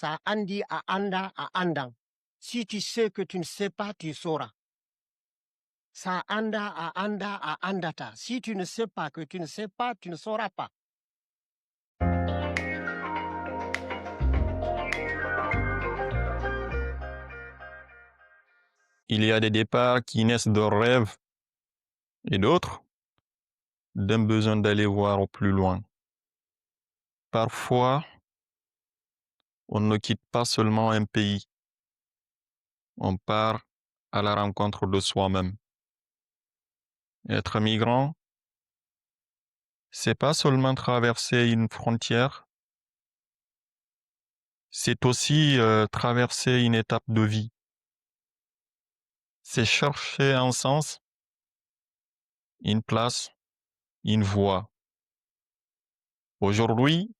Sa andi a anda a andang. Si tu sais que tu ne sais pas, tu sauras. Sa anda a anda a andata. Si tu ne sais pas que tu ne sais pas, tu ne sauras pas. Il y a des départs qui naissent de rêves et d'autres d'un besoin d'aller voir au plus loin. Parfois, on ne quitte pas seulement un pays, on part à la rencontre de soi-même. Être migrant, c'est pas seulement traverser une frontière, c'est aussi traverser une étape de vie. C'est chercher un sens, une place, une voie. Aujourd'hui,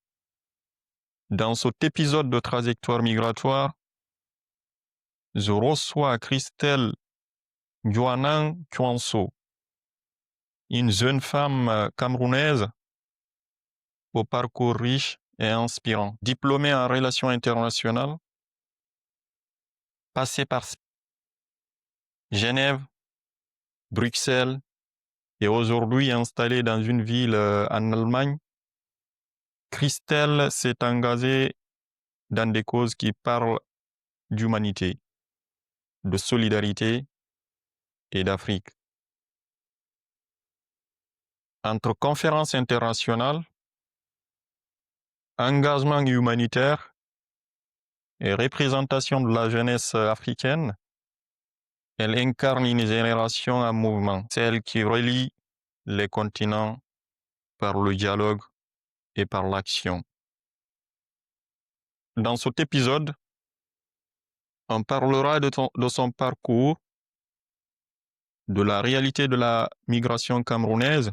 dans cet épisode de Trajectoire migratoire, je reçois Christelle Yoanang Kwanso, une jeune femme camerounaise au parcours riche et inspirant. Diplômée en relations internationales, passée par Genève, Bruxelles et aujourd'hui installée dans une ville en Allemagne, Christelle s'est engagée dans des causes qui parlent d'humanité, de solidarité et d'Afrique. Entre conférences internationales, engagement humanitaire et représentation de la jeunesse africaine, elle incarne une génération en mouvement, celle qui relie les continents par le dialogue et par l'action. Dans cet épisode, on parlera de son parcours, de la réalité de la migration camerounaise,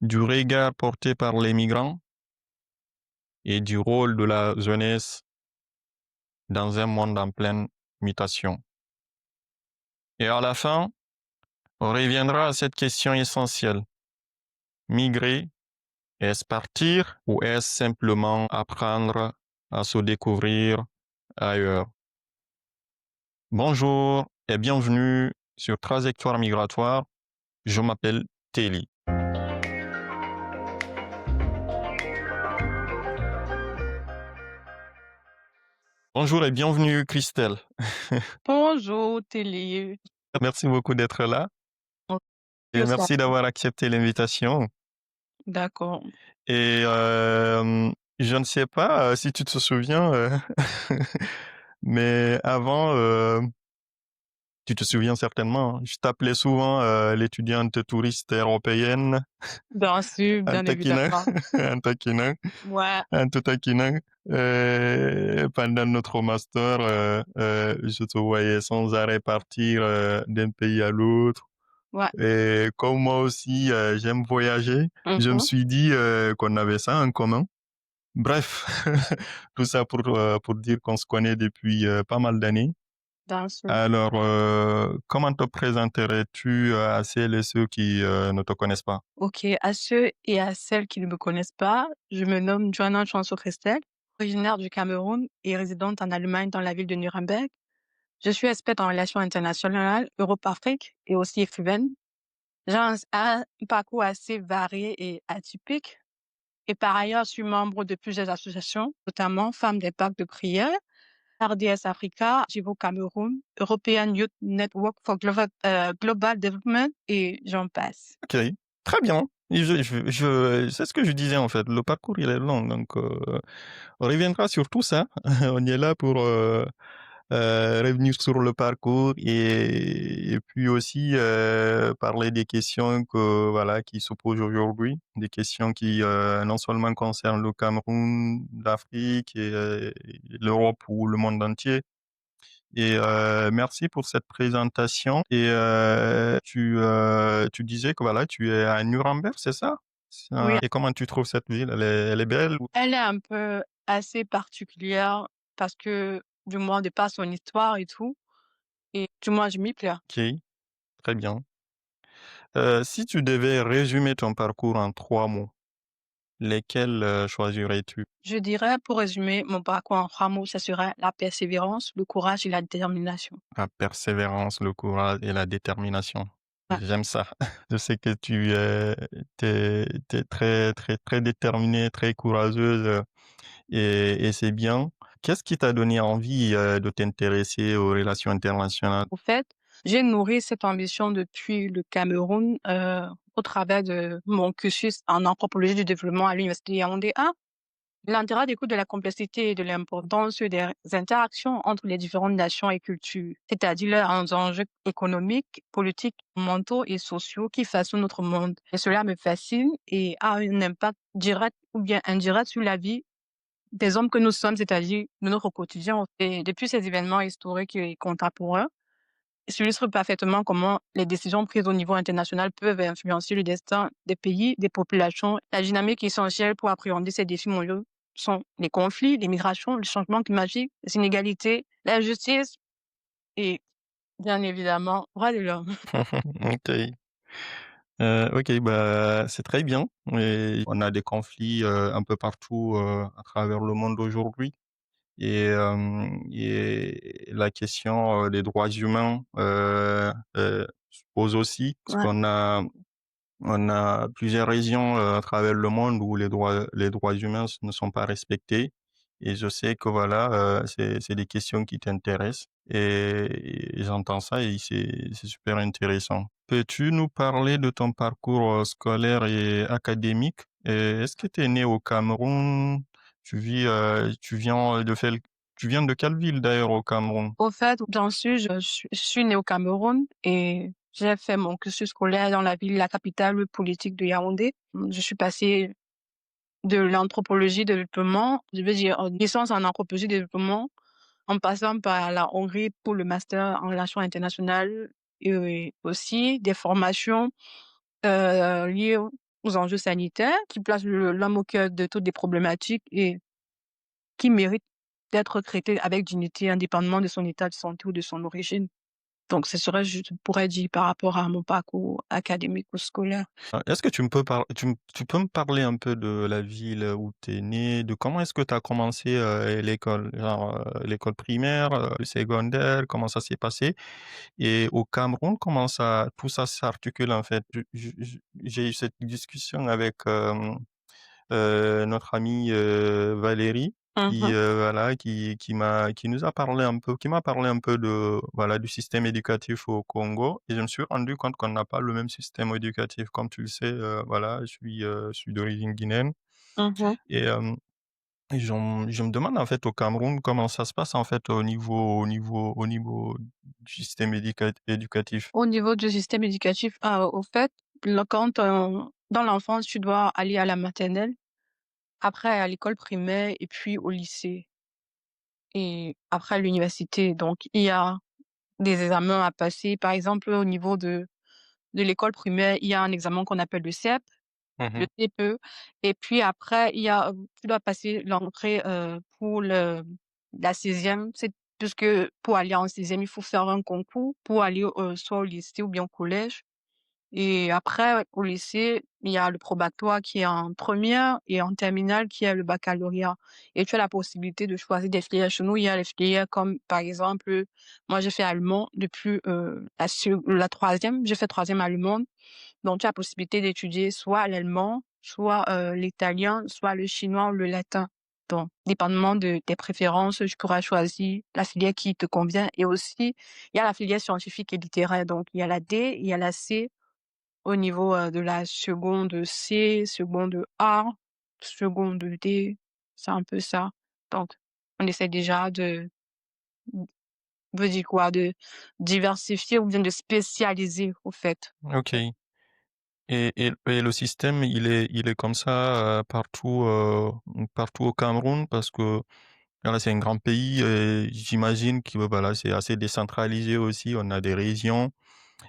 du regard porté par les migrants et du rôle de la jeunesse dans un monde en pleine mutation. Et à la fin, on reviendra à cette question essentielle. Migrer, est-ce partir ou est-ce simplement apprendre à se découvrir ailleurs? Bonjour et bienvenue sur Trajectoire migratoire. Je m'appelle Telly. Bonjour et bienvenue Christelle. Bonjour Telly. Merci beaucoup d'être là et Bonjour, merci d'avoir accepté l'invitation. D'accord. Et je ne sais pas si tu te souviens, mais avant, tu te souviens certainement, je t'appelais souvent l'étudiante touriste européenne. Bien sûr, Un bien taquin, évidemment. un taquin, Ouais. un tout taquin. Pendant notre master, je te voyais sans arrêt partir d'un pays à l'autre. Ouais. Et comme moi aussi, j'aime voyager, je me suis dit qu'on avait ça en commun. Bref, tout ça pour dire qu'on se connaît depuis pas mal d'années. Bien sûr. Alors, comment te présenterais-tu à celles et ceux qui ne te connaissent pas? Ok, à ceux et à celles qui ne me connaissent pas, je me nomme Joanna Chanso-Christel, originaire du Cameroun et résidente en Allemagne dans la ville de Nuremberg. Je suis experte en relations internationales, Europe-Afrique et aussi écrivaine. J'ai un parcours assez varié et atypique. Et par ailleurs, je suis membre de plusieurs associations, notamment Femmes d'Impact de Prière, RDS Africa, Jivo Cameroun, European Youth Network for Global Development et j'en passe. Ok, très bien. C'est ce que je disais en fait. Le parcours il est long, donc on reviendra sur tout ça. On est là pour revenir sur le parcours et puis aussi parler des questions que voilà qui se posent aujourd'hui, des questions qui non seulement concernent le Cameroun, l'Afrique et l'Europe ou le monde entier. Et merci pour cette présentation. Et tu disais que voilà, tu es à Nuremberg, c'est ça? Oui, Et comment tu trouves cette ville? Elle est belle? elle est un peu assez particulière parce que, du moins, de par son histoire et tout, et du moins, je m'y plais. Ok, très bien. Si tu devais résumer ton parcours en 3 mots, lesquels choisirais-tu? Je dirais, pour résumer mon parcours en 3 mots, ça serait la persévérance, le courage et la détermination. La persévérance, le courage et la détermination. Ouais. J'aime ça. Je sais que tu es très, très, très déterminée, très courageuse, et c'est bien. Qu'est-ce qui t'a donné envie, de t'intéresser aux relations internationales? Au fait, j'ai nourri cette ambition depuis le Cameroun, au travers de mon cursus en anthropologie du développement à l'université Yaoundé 1. L'intérêt découle de la complexité et de l'importance des interactions entre les différentes nations et cultures, c'est-à-dire leurs enjeux économiques, politiques, mentaux et sociaux qui façonnent notre monde. Et cela me fascine et a un impact direct ou bien indirect sur la vie des hommes que nous sommes, c'est-à-dire de notre quotidien. Et depuis ces événements historiques et contemporains, s'illustre parfaitement comment les décisions prises au niveau international peuvent influencer le destin des pays, des populations. La dynamique essentielle pour appréhender ces défis mondiaux sont les conflits, les migrations, le changement climatique, les inégalités, l'injustice et, bien évidemment, droits de l'homme. OK. OK, bah, c'est très bien et on a des conflits, un peu partout, à travers le monde aujourd'hui et la question, des droits humains, se pose aussi parce Ouais. qu'on a plusieurs régions, à travers le monde où les droits humains ne sont pas respectés et je sais que voilà, c'est des questions qui t'intéressent et j'entends ça et c'est super intéressant. Peux-tu nous parler de ton parcours, scolaire et académique? Et est-ce que tu es né au Cameroun? Tu viens de quelle ville d'ailleurs au Cameroun? Au fait, bien sûr, je suis née au Cameroun et j'ai fait mon cursus scolaire dans la capitale politique de Yaoundé. Je suis passée de l'anthropologie de développement, je veux dire, licence en anthropologie de développement, en passant par la Hongrie pour le master en relations internationales et aussi des formations liées aux enjeux sanitaires qui placent l'homme au cœur de toutes les problématiques et qui méritent d'être traitées avec dignité indépendamment de son état de santé ou de son origine. Donc, ce serait, je pourrais dire, par rapport à mon parcours académique ou scolaire. Est-ce que tu peux me parler un peu de la ville où tu es né, de comment est-ce que tu as commencé, l'école? Genre, l'école primaire, le secondaire, comment ça s'est passé? Et au Cameroun, comment ça tout ça s'articule en fait? J'ai eu cette discussion avec, notre amie, Valérie qui, Mhm, voilà, qui m'a parlé un peu de, voilà, du système éducatif au Congo et je me suis rendu compte qu'on n'a pas le même système éducatif. Comme tu le sais, voilà, je suis d'origine guinéenne mhm. et je me demande en fait au Cameroun comment ça se passe en fait au niveau du système éducatif? Au niveau du système éducatif, au fait, quand dans l'enfance, tu dois aller à la maternelle, après à l'école primaire et puis au lycée et après à l'université. Donc, il y a des examens à passer. Par exemple, au niveau de l'école primaire, il y a un examen qu'on appelle le CEP, le Mmh. CPE et puis après, il y a, tu dois passer l'entrée, pour la 6e. C'est puisque pour aller en 6e, il faut faire un concours pour aller, soit au lycée ou bien au collège. Et après, au lycée, il y a le probatoire qui est en première et en terminale qui est le baccalauréat. Et tu as la possibilité de choisir des filières. Chez nous, il y a les filières comme, par exemple, moi j'ai fait allemand depuis la troisième, j'ai fait troisième allemand. Donc tu as la possibilité d'étudier soit l'allemand, soit l'italien, soit le chinois ou le latin. Donc, dépendamment de tes préférences, tu pourras choisir la filière qui te convient. Et aussi, il y a la filière scientifique et littéraire. Donc, il y a la D, il y a la C au niveau, de la seconde C, seconde A, seconde D, c'est un peu ça. Donc, on essaie déjà de veut dire quoi? De diversifier ou bien de spécialiser, au fait. OK. Et le système, il est comme ça, partout au Cameroun? Parce que, voilà, c'est un grand pays et j'imagine que, voilà, c'est assez décentralisé aussi. On a des régions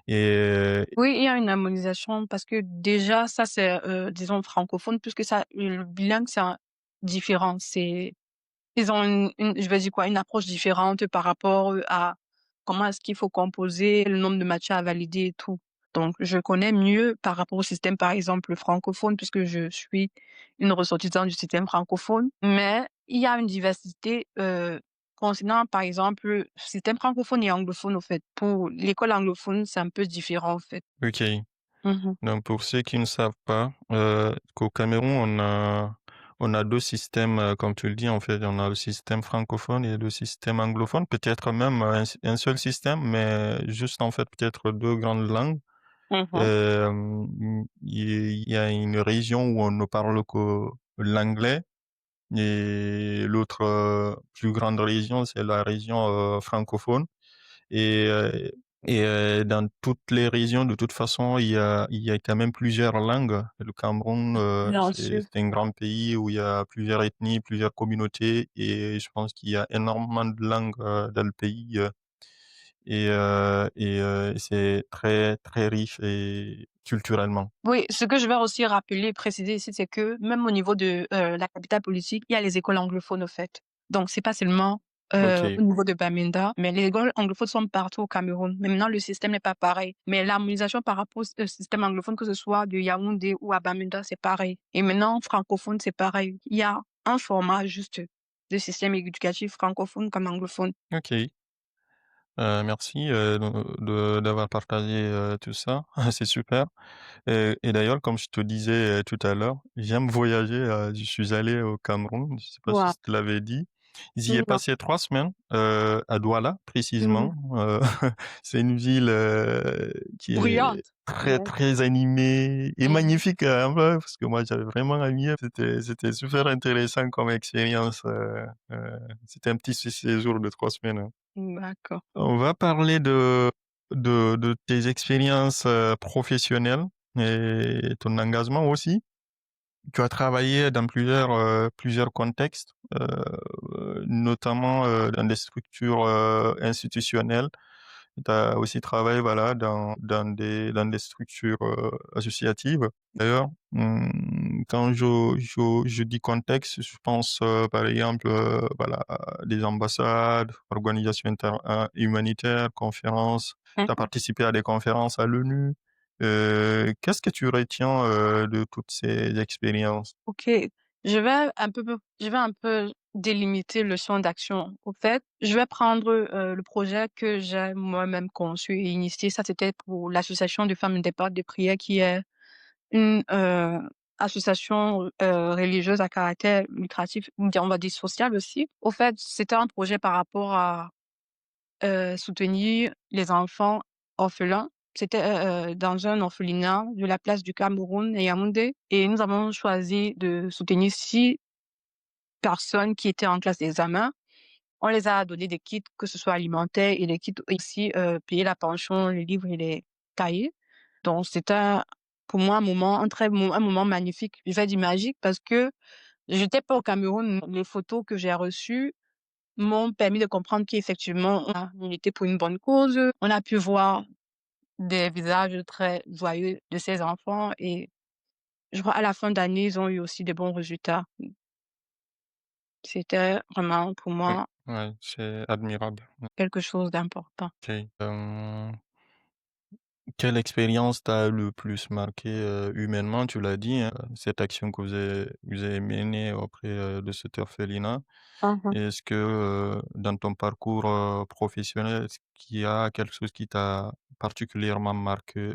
et Oui, il y a une harmonisation parce que déjà ça c'est, disons francophone puisque ça le bilingue c'est un différent. C'est ils ont une je vais dire quoi? Une approche différente par rapport, à comment est-ce qu'il faut composer, le nombre de matières à valider et tout. Donc, je connais mieux par rapport au système, par exemple, francophone, puisque je suis une ressortissante du système francophone. Mais il y a une diversité concernant, par exemple, le système francophone et anglophone, au fait. Pour l'école anglophone, c'est un peu différent, au fait. Ok. Mhm. Donc pour ceux qui ne savent pas, qu'au Cameroun, on a deux systèmes, comme tu le dis, en fait. On a le système francophone et le système anglophone. Peut-être même un seul système, mais juste en fait peut-être deux grandes langues. Mhm. Il y a une région où on ne parle que l'anglais et l'autre plus grande région, c'est la région francophone. Et, euh, dans toutes les régions, de toute façon, il y a quand même plusieurs langues. Le Cameroun, Bien sûr. c'est un grand pays où il y a plusieurs ethnies, plusieurs communautés, et je pense qu'il y a énormément de langues dans le pays. C'est très, très riche et culturellement. Oui, ce que je vais aussi rappeler, préciser ici, c'est que même au niveau de la capitale politique, il y a les écoles anglophones, au fait. Donc, c'est pas seulement Ok, au niveau de Bamenda, mais les écoles anglophones sont partout au Cameroun. Mais maintenant, le système n'est pas pareil. Mais l'harmonisation par rapport au système anglophone, que ce soit de Yaoundé ou à Bamenda, c'est pareil. Et maintenant, francophone, c'est pareil. Il y a un format juste de système éducatif francophone comme anglophone. ok. Merci d'avoir partagé tout ça. C'est super. Et d'ailleurs, comme je te disais tout à l'heure, j'aime voyager. Je suis allé au Cameroun. Je sais pas si Wow. je te l'avais dit. J'y ai Non. passé 3 semaines à Douala, Mhm. précisément. C'est une ville qui est Bruyante. très Ouais. très animée et Mhm. magnifique un peu, parce que moi j'avais vraiment aimé. C'était super intéressant comme expérience. C'était un petit séjour de 3 semaines, hein. D'accord. On va parler de tes expériences professionnelles et ton engagement aussi. Tu as travaillé dans plusieurs contextes, notamment dans des structures institutionnelles. Tu as aussi travaillé voilà, dans des structures associatives. D'ailleurs, quand je dis contexte, je pense par exemple voilà, à des ambassades, organisations humanitaires, conférences. Tu as Mhm. participé à des conférences à l'ONU. Qu'est-ce que tu retiens de toutes ces expériences? Ok, je vais un peu délimiter le champ d'action. Au fait, je vais prendre le projet que j'ai moi-même conçu et initié. Ça, c'était pour l'association de femmes indépendantes de prière, qui est une association religieuse à caractère lucratif, ou bien on va dire social aussi. Au fait, c'était un projet par rapport à soutenir les enfants orphelins. C'était dans un orphelinat de la place du Cameroun à Yaoundé. Et nous avons choisi de soutenir 6 personnes qui étaient en classe d'examen. On les a donné des kits, que ce soit alimentaires, et des kits aussi payer la pension, les livres et les cahiers. Donc c'était pour moi un moment magnifique. Je vais dire magique parce que j'étais pas au Cameroun. Les photos que j'ai reçues m'ont permis de comprendre qu'effectivement, on était pour une bonne cause. On a pu voir des visages très joyeux de ces enfants, et je crois à la fin d'année, ils ont eu aussi des bons résultats. C'était vraiment pour Oui, moi ouais, c'est admirable. quelque chose d'important. Ok. Quelle expérience t'a le plus marqué humainement? Tu l'as dit, hein, cette action que vous avez menée auprès de cet orphelinat. Mhm. Est-ce que dans ton parcours professionnel, est-ce qu'il y a quelque chose qui t'a particulièrement marqué?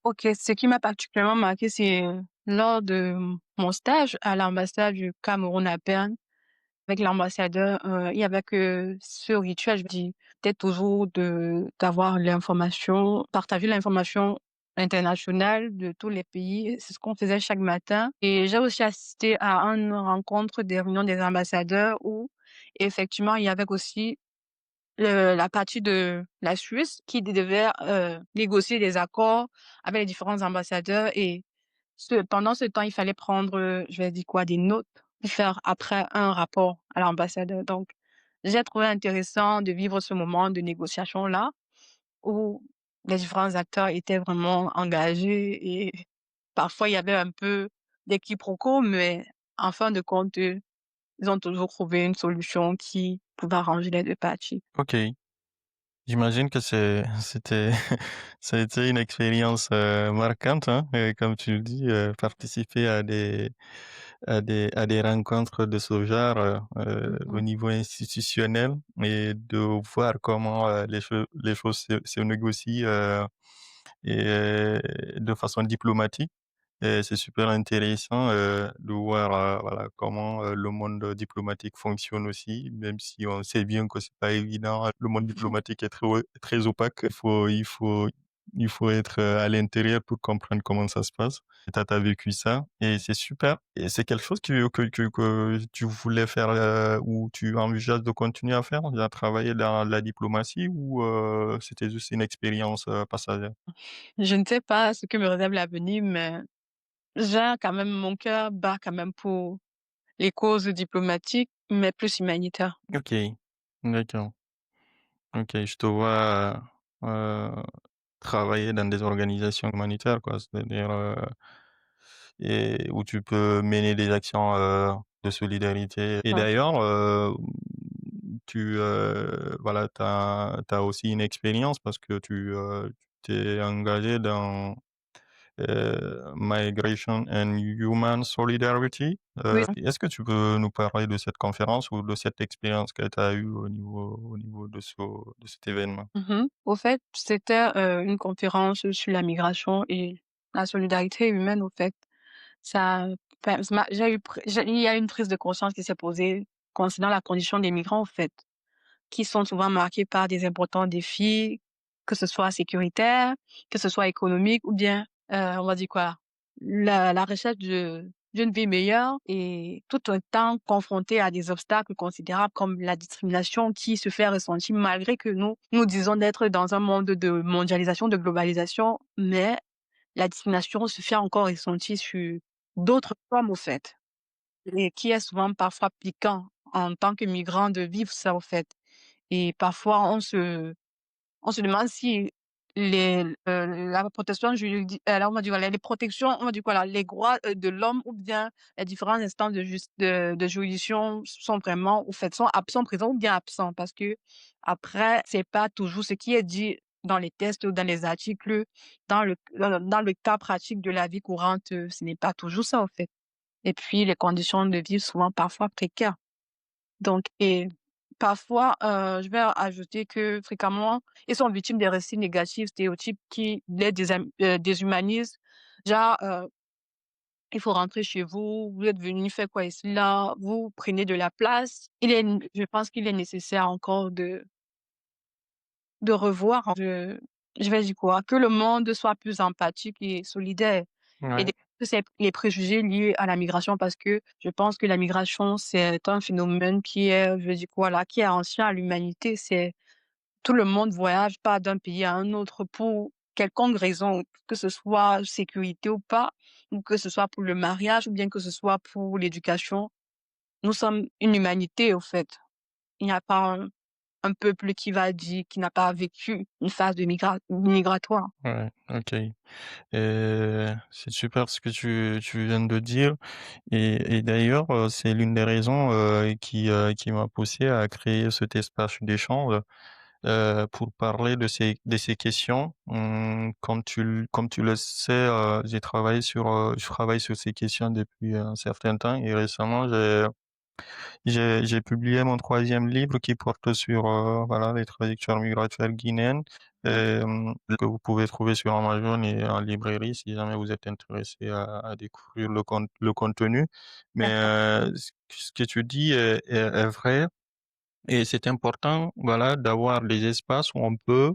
Ok, ce qui m'a particulièrement marqué, c'est lors de mon stage à l'ambassade du Cameroun à Berne. Avec l'ambassadeur, il y avait que ce rituel, je dis, c'était toujours d'avoir l'information, partager l'information internationale de tous les pays. C'est ce qu'on faisait chaque matin. Et j'ai aussi assisté à une rencontre des réunions des ambassadeurs où, effectivement, il y avait aussi la partie de la Suisse qui devait négocier des accords avec les différents ambassadeurs. Et pendant ce temps, il fallait prendre, je vais dire quoi, des notes pour faire après un rapport à l'ambassadeur. Donc, j'ai trouvé intéressant de vivre ce moment de négociation-là où les différents acteurs étaient vraiment engagés, et parfois il y avait un peu des quiproquos, mais en fin de compte, ils ont toujours trouvé une solution qui pouvait arranger les deux parties. Ok. J'imagine que c'était ça a été une expérience, marquante, hein, comme tu le dis, participer à des rencontres de ce genre, au Mhm. niveau institutionnel et de voir comment, les choses se négocient, et de façon diplomatique. Et c'est super intéressant, de voir, voilà, comment, le monde diplomatique fonctionne aussi, même si on sait bien que c'est pas évident. Le monde diplomatique est très opaque. Il faut être, à l'intérieur pour comprendre comment ça se passe. Et toi, tu as vécu ça et c'est super et c'est quelque chose que tu voulais faire, ou tu envisages de continuer à faire? À travailler dans la diplomatie ou, c'était juste une expérience, passagère? Je ne sais pas ce que me réserve l'avenir, mais j'ai quand même mon cœur bat quand même pour les causes diplomatiques, mais plus humanitaires. OK, d'accord. OK, je te vois, travailler dans des organisations humanitaires, quoi. C'est-à-dire, et où tu peux mener des actions, de solidarité et Ah. d'ailleurs, voilà, tu as aussi une expérience parce que tu t'es engagé dans, Migration and Human Solidarity. Oui. Est-ce que tu peux nous parler de cette conférence ou de cette expérience que tu as eue au niveau de cet événement? Au fait, c'était, une conférence sur la migration et la solidarité humaine, au fait. Ça enfin, ça m'a j'ai eu pr j'ai il y a une prise de conscience qui s'est posée concernant la condition des migrants, au fait, qui sont souvent marqués par des importants défis, que ce soit sécuritaire, que ce soit économique ou bien, on va dire quoi? La recherche d'une vie meilleure et tout étant confrontés à des obstacles considérables comme la discrimination qui se fait ressentir malgré que nous disons d'être dans un monde de mondialisation, de globalisation, mais la discrimination se fait encore ressentir sur d'autres formes, au fait, et qui est souvent parfois piquant en tant que migrant de vivre ça, au fait. Et parfois, on se demande si la protection juridique, là, on va dire, voilà, les protections, on va dire quoi là, les droits de l'homme ou bien les différentes instances de juridiction sont vraiment, au fait, sont absents, présents ou bien absents. Parce que après, c'est pas toujours ce qui est dit dans les tests ou dans les articles, dans le cas pratique de la vie courante, ce n'est pas toujours ça, au fait. Et puis, les conditions de vie souvent parfois précaires. Donc et parfois, je vais ajouter que fréquemment, ils sont victimes des récits négatifs, stéréotypes qui les déshumanisent. Genre, «Il faut rentrer chez vous, vous êtes venu faire quoi ici là? Vous prenez de la place». Je pense qu'il est nécessaire encore de revoir, je vais dire quoi? Que le monde soit plus empathique et solidaire et Ouais. que c'est les préjugés liés à la migration parce que je pense que la migration, c'est un phénomène qui est, je vais dire quoi là, qui est ancien à l'humanité. C'est tout le monde voyage pas d'un pays à un autre pour quelconque raison, que ce soit sécurité ou pas, ou que ce soit pour le mariage ou bien que ce soit pour l'éducation. Nous sommes une humanité, au fait. Il n'y a pas un peuple qui va dire qu'il n'a pas vécu une phase de migratoire. Ouais, OK. C'est super ce que tu viens de dire et d'ailleurs, c'est l'une des raisons, qui m'a poussé à créer cet espace d'échange, pour parler de ces questions. Comme tu le sais, je travaille sur ces questions depuis un certain temps et récemment j'ai publié mon troisième livre qui porte sur, voilà, les trajectoires migratoires guinéennes, que vous pouvez trouver sur Amazon et en librairie si jamais vous êtes intéressé à découvrir le contenu. Mais, D'accord. ce que tu dis est vrai et c'est important, voilà, d'avoir des espaces où on peut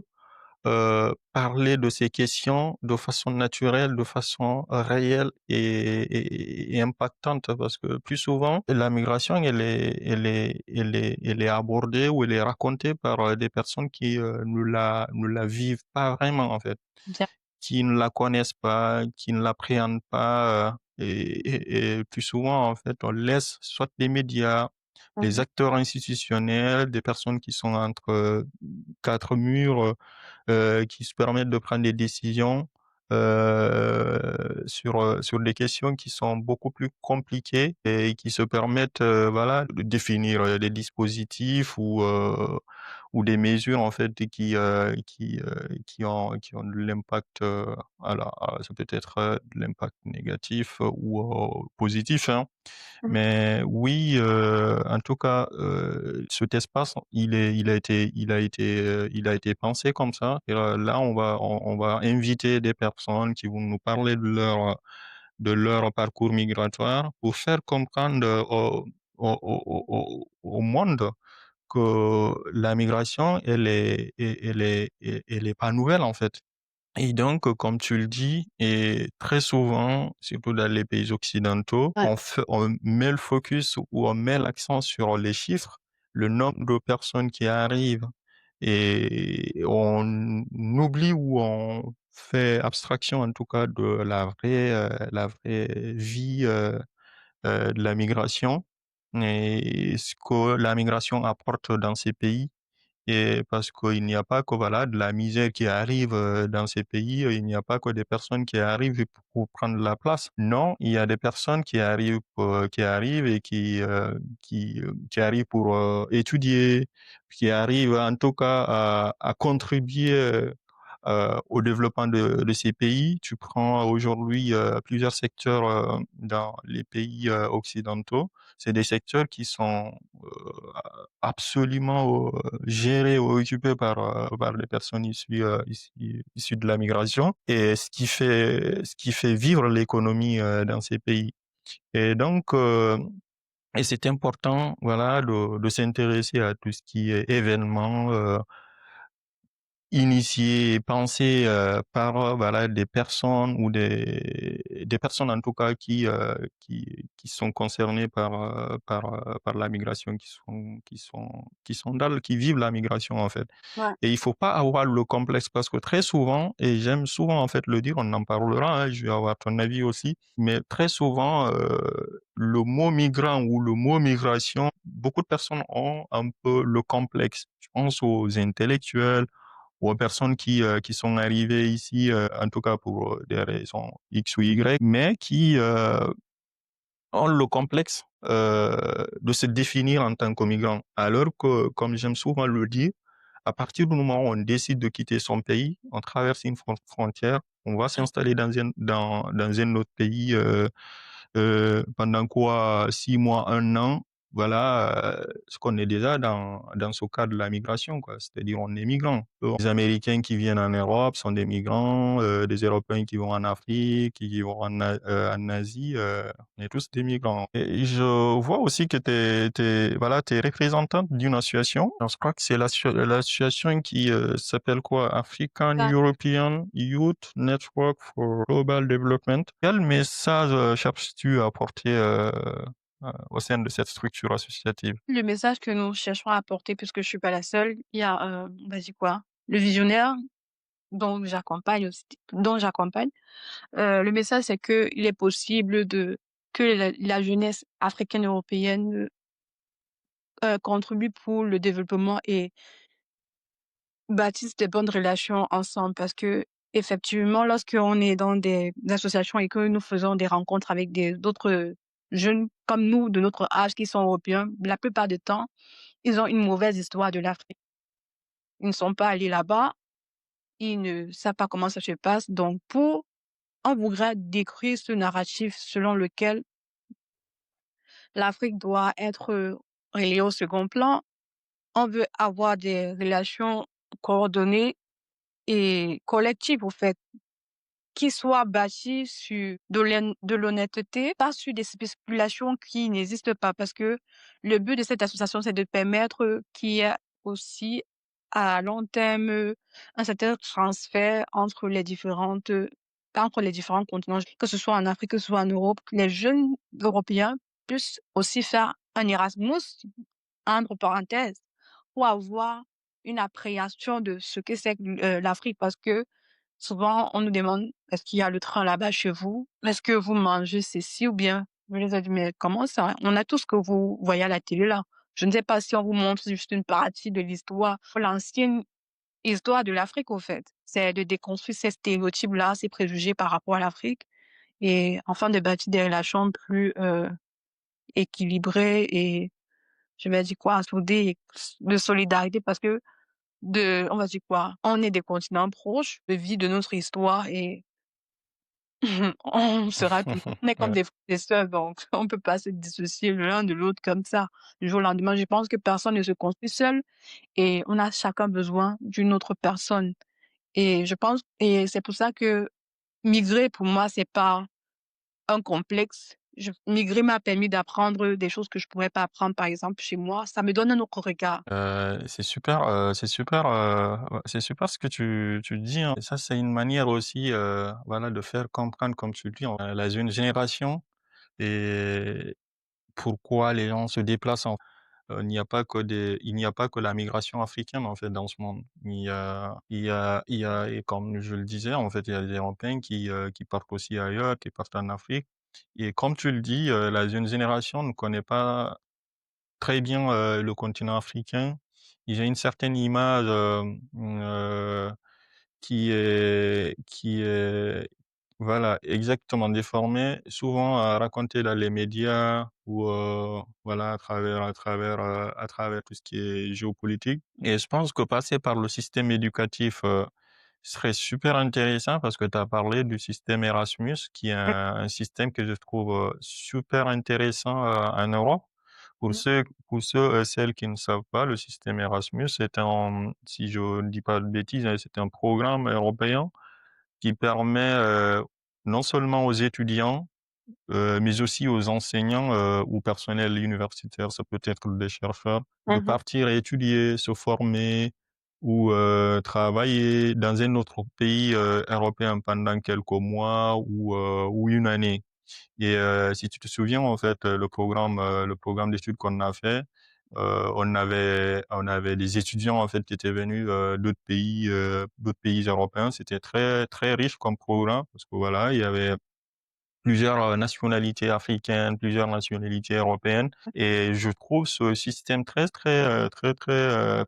parler de ces questions de façon naturelle, de façon réelle et impactante parce que plus souvent, la migration, elle est abordée ou elle est racontée par, des personnes qui, ne la vivent pas vraiment, en fait, Bien. qui ne la connaissent pas, qui ne l'appréhendent pas, et plus souvent, en fait, on laisse soit les médias, les Mmh. acteurs institutionnels, des personnes qui sont entre, 4 murs, qui se permettent de prendre des décisions, sur des questions qui sont beaucoup plus compliquées et qui se permettent, voilà, de définir, des dispositifs ou des mesures en fait qui ont de l'impact, ça peut être de l'impact négatif ou positif, hein. Mais oui, en tout cas, cet espace, il a été pensé comme ça. Et là, on va inviter des personnes qui vont nous parler de leur parcours migratoire pour faire comprendre au monde que la migration, elle est pas nouvelle en fait. Et donc, comme tu le dis, et très souvent, surtout dans les pays occidentaux, Ouais. on met le focus ou on met l'accent sur les chiffres, le nombre de personnes qui arrivent, et on oublie ou on fait abstraction en tout cas de la vraie vie de la migration et ce que la migration apporte dans ces pays. Et parce qu'il n'y a pas que voilà de la misère qui arrive dans ces pays, il n'y a pas que des personnes qui arrivent pour prendre la place. Non, il y a des personnes qui arrivent et qui arrivent pour étudier, qui arrivent en tout cas à contribuer au développement de ces pays. Tu prends aujourd'hui plusieurs secteurs dans les pays occidentaux. C'est des secteurs qui sont absolument gérés ou occupés par des personnes issues de la migration et ce qui fait vivre l'économie dans ces pays. Et donc, et c'est important, voilà, de s'intéresser à tout ce qui est événements, initié, pensé par voilà des personnes ou des personnes en tout cas qui sont concernées par la migration, qui vivent la migration en fait. Ouais. Et il faut pas avoir le complexe parce que très souvent, et j'aime souvent en fait le dire, on en parlera, hein, je vais avoir ton avis aussi, mais très souvent le mot migrant ou le mot migration, beaucoup de personnes ont un peu le complexe. Je pense aux intellectuels ou aux personnes qui sont arrivées ici, en tout cas pour des raisons X ou Y, mais qui ont le complexe de se définir en tant que migrant. Alors que, comme j'aime souvent le dire, à partir du moment où on décide de quitter son pays, on traverse une frontière, on va s'installer dans un autre pays pendant quoi 6 mois, un an, voilà, ce qu'on est déjà dans ce cas de la migration, quoi. C'est-à-dire on est migrant. Les Américains qui viennent en Europe sont des migrants, des Européens qui vont en Afrique, qui vont en Asie, on est tous des migrants. Et je vois aussi que t'es représentante d'une association. Je crois que c'est l'association qui s'appelle quoi? African Ça, European Youth Network for Global Development. Quel message cherches-tu à apporter au sein de cette structure associative? le message que nous cherchons à apporter, puisque je suis pas la seule, il y a, vas-y quoi, le visionnaire dont j'accompagne. Le message, c'est que il est possible que la jeunesse africaine européenne contribue pour le développement et bâtisse des bonnes relations ensemble parce que effectivement, lorsqu'on est dans des associations et que nous faisons des rencontres avec d'autres jeunes comme nous de notre âge qui sont européens, la plupart du temps, ils ont une mauvaise histoire de l'Afrique. Ils ne sont pas allés là-bas, ils ne savent pas comment ça se passe. Donc, on voudrait décrire ce narratif selon lequel l'Afrique doit être reléguée au second plan. On veut avoir des relations coordonnées et collectives, au fait, qui soient bâties sur de l'honnêteté, pas sur des spéculations qui n'existent pas. Parce que le but de cette association, c'est de permettre qu'il y ait aussi à long terme un certain transfert entre les différents continents, que ce soit en Afrique, que ce soit en Europe, que les jeunes Européens puissent aussi faire un Erasmus, entre parenthèses, pour avoir une appréhension de ce que c'est que l'Afrique. Parce que souvent, on nous demande, est-ce qu'il y a le train là-bas chez vous? Est-ce que vous mangez ceci ou bien? Je les ai dit, mais comment ça? On a tout ce que vous voyez à la télé là. Je ne sais pas si on vous montre juste une partie de l'histoire, l'ancienne histoire de l'Afrique, au fait. C'est de déconstruire ces stéréotypes-là, ces préjugés par rapport à l'Afrique et enfin de bâtir des relations plus équilibrées et, je vais dire quoi, soudées, de solidarité parce que on va dire quoi, on est des continents proches, de vie de notre histoire et on sera toujours, on est comme Ouais. des frères et sœurs, donc on peut pas se dissocier l'un de l'autre comme ça, du jour au lendemain. Je pense que personne ne se construit seul et on a chacun besoin d'une autre personne. Et je pense, et c'est pour ça que migrer pour moi, c'est pas un complexe. Migrer m'a permis d'apprendre des choses que je pourrais pas apprendre, par exemple, chez moi. Ça me donne un autre regard. C'est super ce que tu dis, hein. Et ça, c'est une manière aussi, voilà, de faire comprendre, comme tu le dis, la jeune génération et pourquoi les gens se déplacent. Il n'y a pas que la migration africaine en fait dans ce monde. Et comme je le disais, en fait, il y a des Européens qui partent aussi ailleurs, qui partent en Afrique. Et comme tu le dis, la jeune génération ne connaît pas très bien le continent africain. Ils ont une certaine image qui est voilà, exactement déformée, souvent racontée dans les médias ou voilà à travers tout ce qui est géopolitique. Et je pense que passer par le système éducatif serait super intéressant parce que tu as parlé du système Erasmus, qui est un système que je trouve super intéressant en Europe. Pour ceux et celles qui ne savent pas, le système Erasmus, si je ne dis pas de bêtises, hein, c'est un programme européen qui permet non seulement aux étudiants, mais aussi aux enseignants ou personnel universitaire, ça peut être des chercheurs, de Mhm, partir étudier, se former ou travailler dans un autre pays européen pendant quelques mois ou une année. Et si tu te souviens, en fait, le programme d'études qu'on a fait, on avait des étudiants en fait qui étaient venus d'autres pays européens. C'était très très riche comme programme parce que voilà, il y avait plusieurs nationalités africaines, plusieurs nationalités européennes, et je trouve ce système très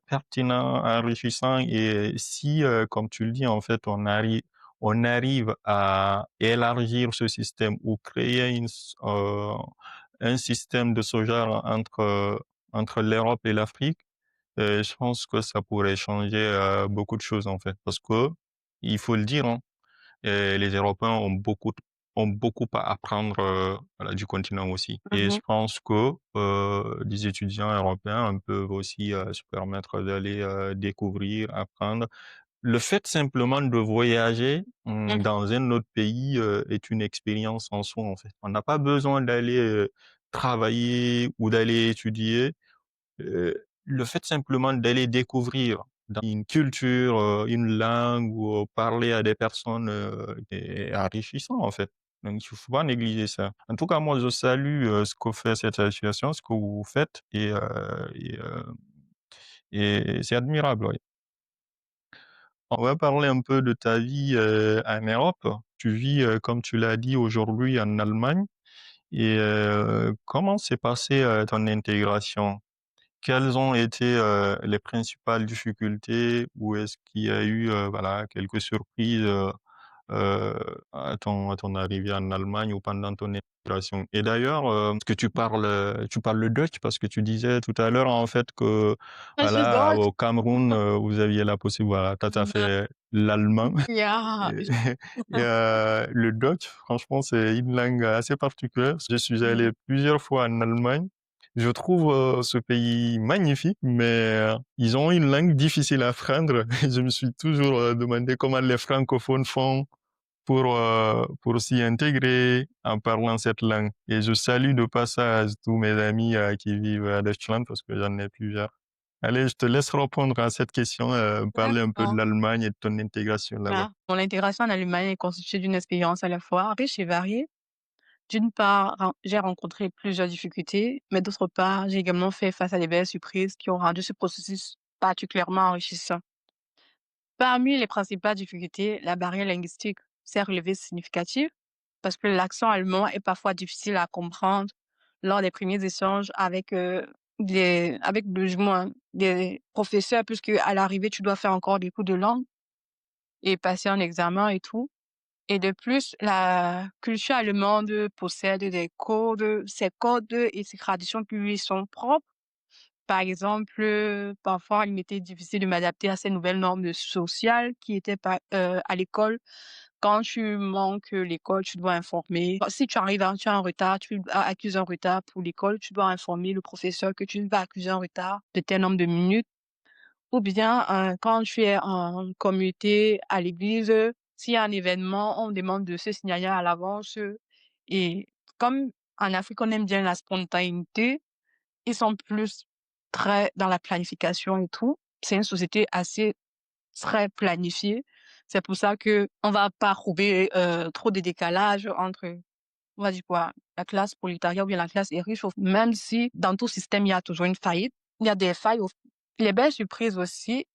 pertinent, enrichissant. Et si, comme tu le dis, en fait, on arrive à élargir ce système ou créer un système de ce genre entre l'Europe et l'Afrique, je pense que ça pourrait changer beaucoup de choses en fait, parce que il faut le dire, hein, et les Européens ont beaucoup à apprendre voilà, du continent aussi. Et mhm, je pense que les étudiants européens peuvent aussi se permettre d'aller découvrir, apprendre. Le fait simplement de voyager mhm. dans un autre pays est une expérience en soi, en fait. On n'a pas besoin d'aller travailler ou d'aller étudier. Le fait simplement d'aller découvrir dans une culture, une langue ou parler à des personnes est enrichissant en fait. Donc il faut pas négliger ça. En tout cas, moi je salue ce que fait cette association, ce que vous faites et c'est admirable. Oui. On va parler un peu de ta vie en Europe. Tu vis, comme tu l'as dit aujourd'hui, en Allemagne. Et comment s'est passée ton intégration? Quelles ont été les principales difficultés ou est-ce qu'il y a eu voilà, quelques surprises euh, à ton arrivée en Allemagne ou pendant ton intégration? Et d'ailleurs, est-ce que tu parles le Dutch parce que tu disais tout à l'heure en fait que Ah, je voilà, dois. au Cameroun, vous aviez la possibilité, voilà, t'as fait l'allemand. Yeah. Et, et, le Dutch, franchement, c'est une langue assez particulière. Je suis allé plusieurs fois en Allemagne. Je trouve ce pays magnifique, mais ils ont une langue difficile à apprendre. Je me suis toujours demandé comment les francophones font pour s'y intégrer en parlant cette langue. Et je salue de passage tous mes amis qui vivent à Deutschland parce que j'en ai plusieurs. Allez, je te laisse répondre à cette question, parler un peu de D'accord. l'Allemagne et de ton intégration là-bas. Ah. Mon intégration en Allemagne est constituée d'une expérience à la fois riche et variée. D'une part, j'ai rencontré plusieurs difficultés, mais d'autre part, j'ai également fait face à des belles surprises qui ont rendu ce processus particulièrement enrichissant. Parmi les principales difficultés, la barrière linguistique s'est relevée significative parce que l'accent allemand est parfois difficile à comprendre lors des premiers échanges avec du moins, des professeurs, puisque à l'arrivée, tu dois faire encore des cours de langue et passer un examen et tout. Et de plus, la culture allemande possède des codes, ses codes et ses traditions qui lui sont propres. Par exemple, parfois, il m'était difficile de m'adapter à ces nouvelles normes sociales qui étaient à l'école. Quand tu manques l'école, tu dois informer. Si tu arrives, tu as un retard, tu accuses un retard pour l'école, tu dois informer le professeur que tu vas accuser un retard de tel nombre de minutes. Ou bien, quand tu es en communauté à l'église, s'il y a un événement, on demande de se signaler à l'avance. Et comme en Afrique, on aime bien la spontanéité, ils sont plus très dans la planification et tout. C'est une société assez très planifiée. C'est pour ça que on va pas trouver trop de décalage entre, on va dire quoi, la classe prolétariat ou bien la classe est riche, même si dans tout système, il y a toujours une faillite. Il y a des failles. Les belles surprises aussi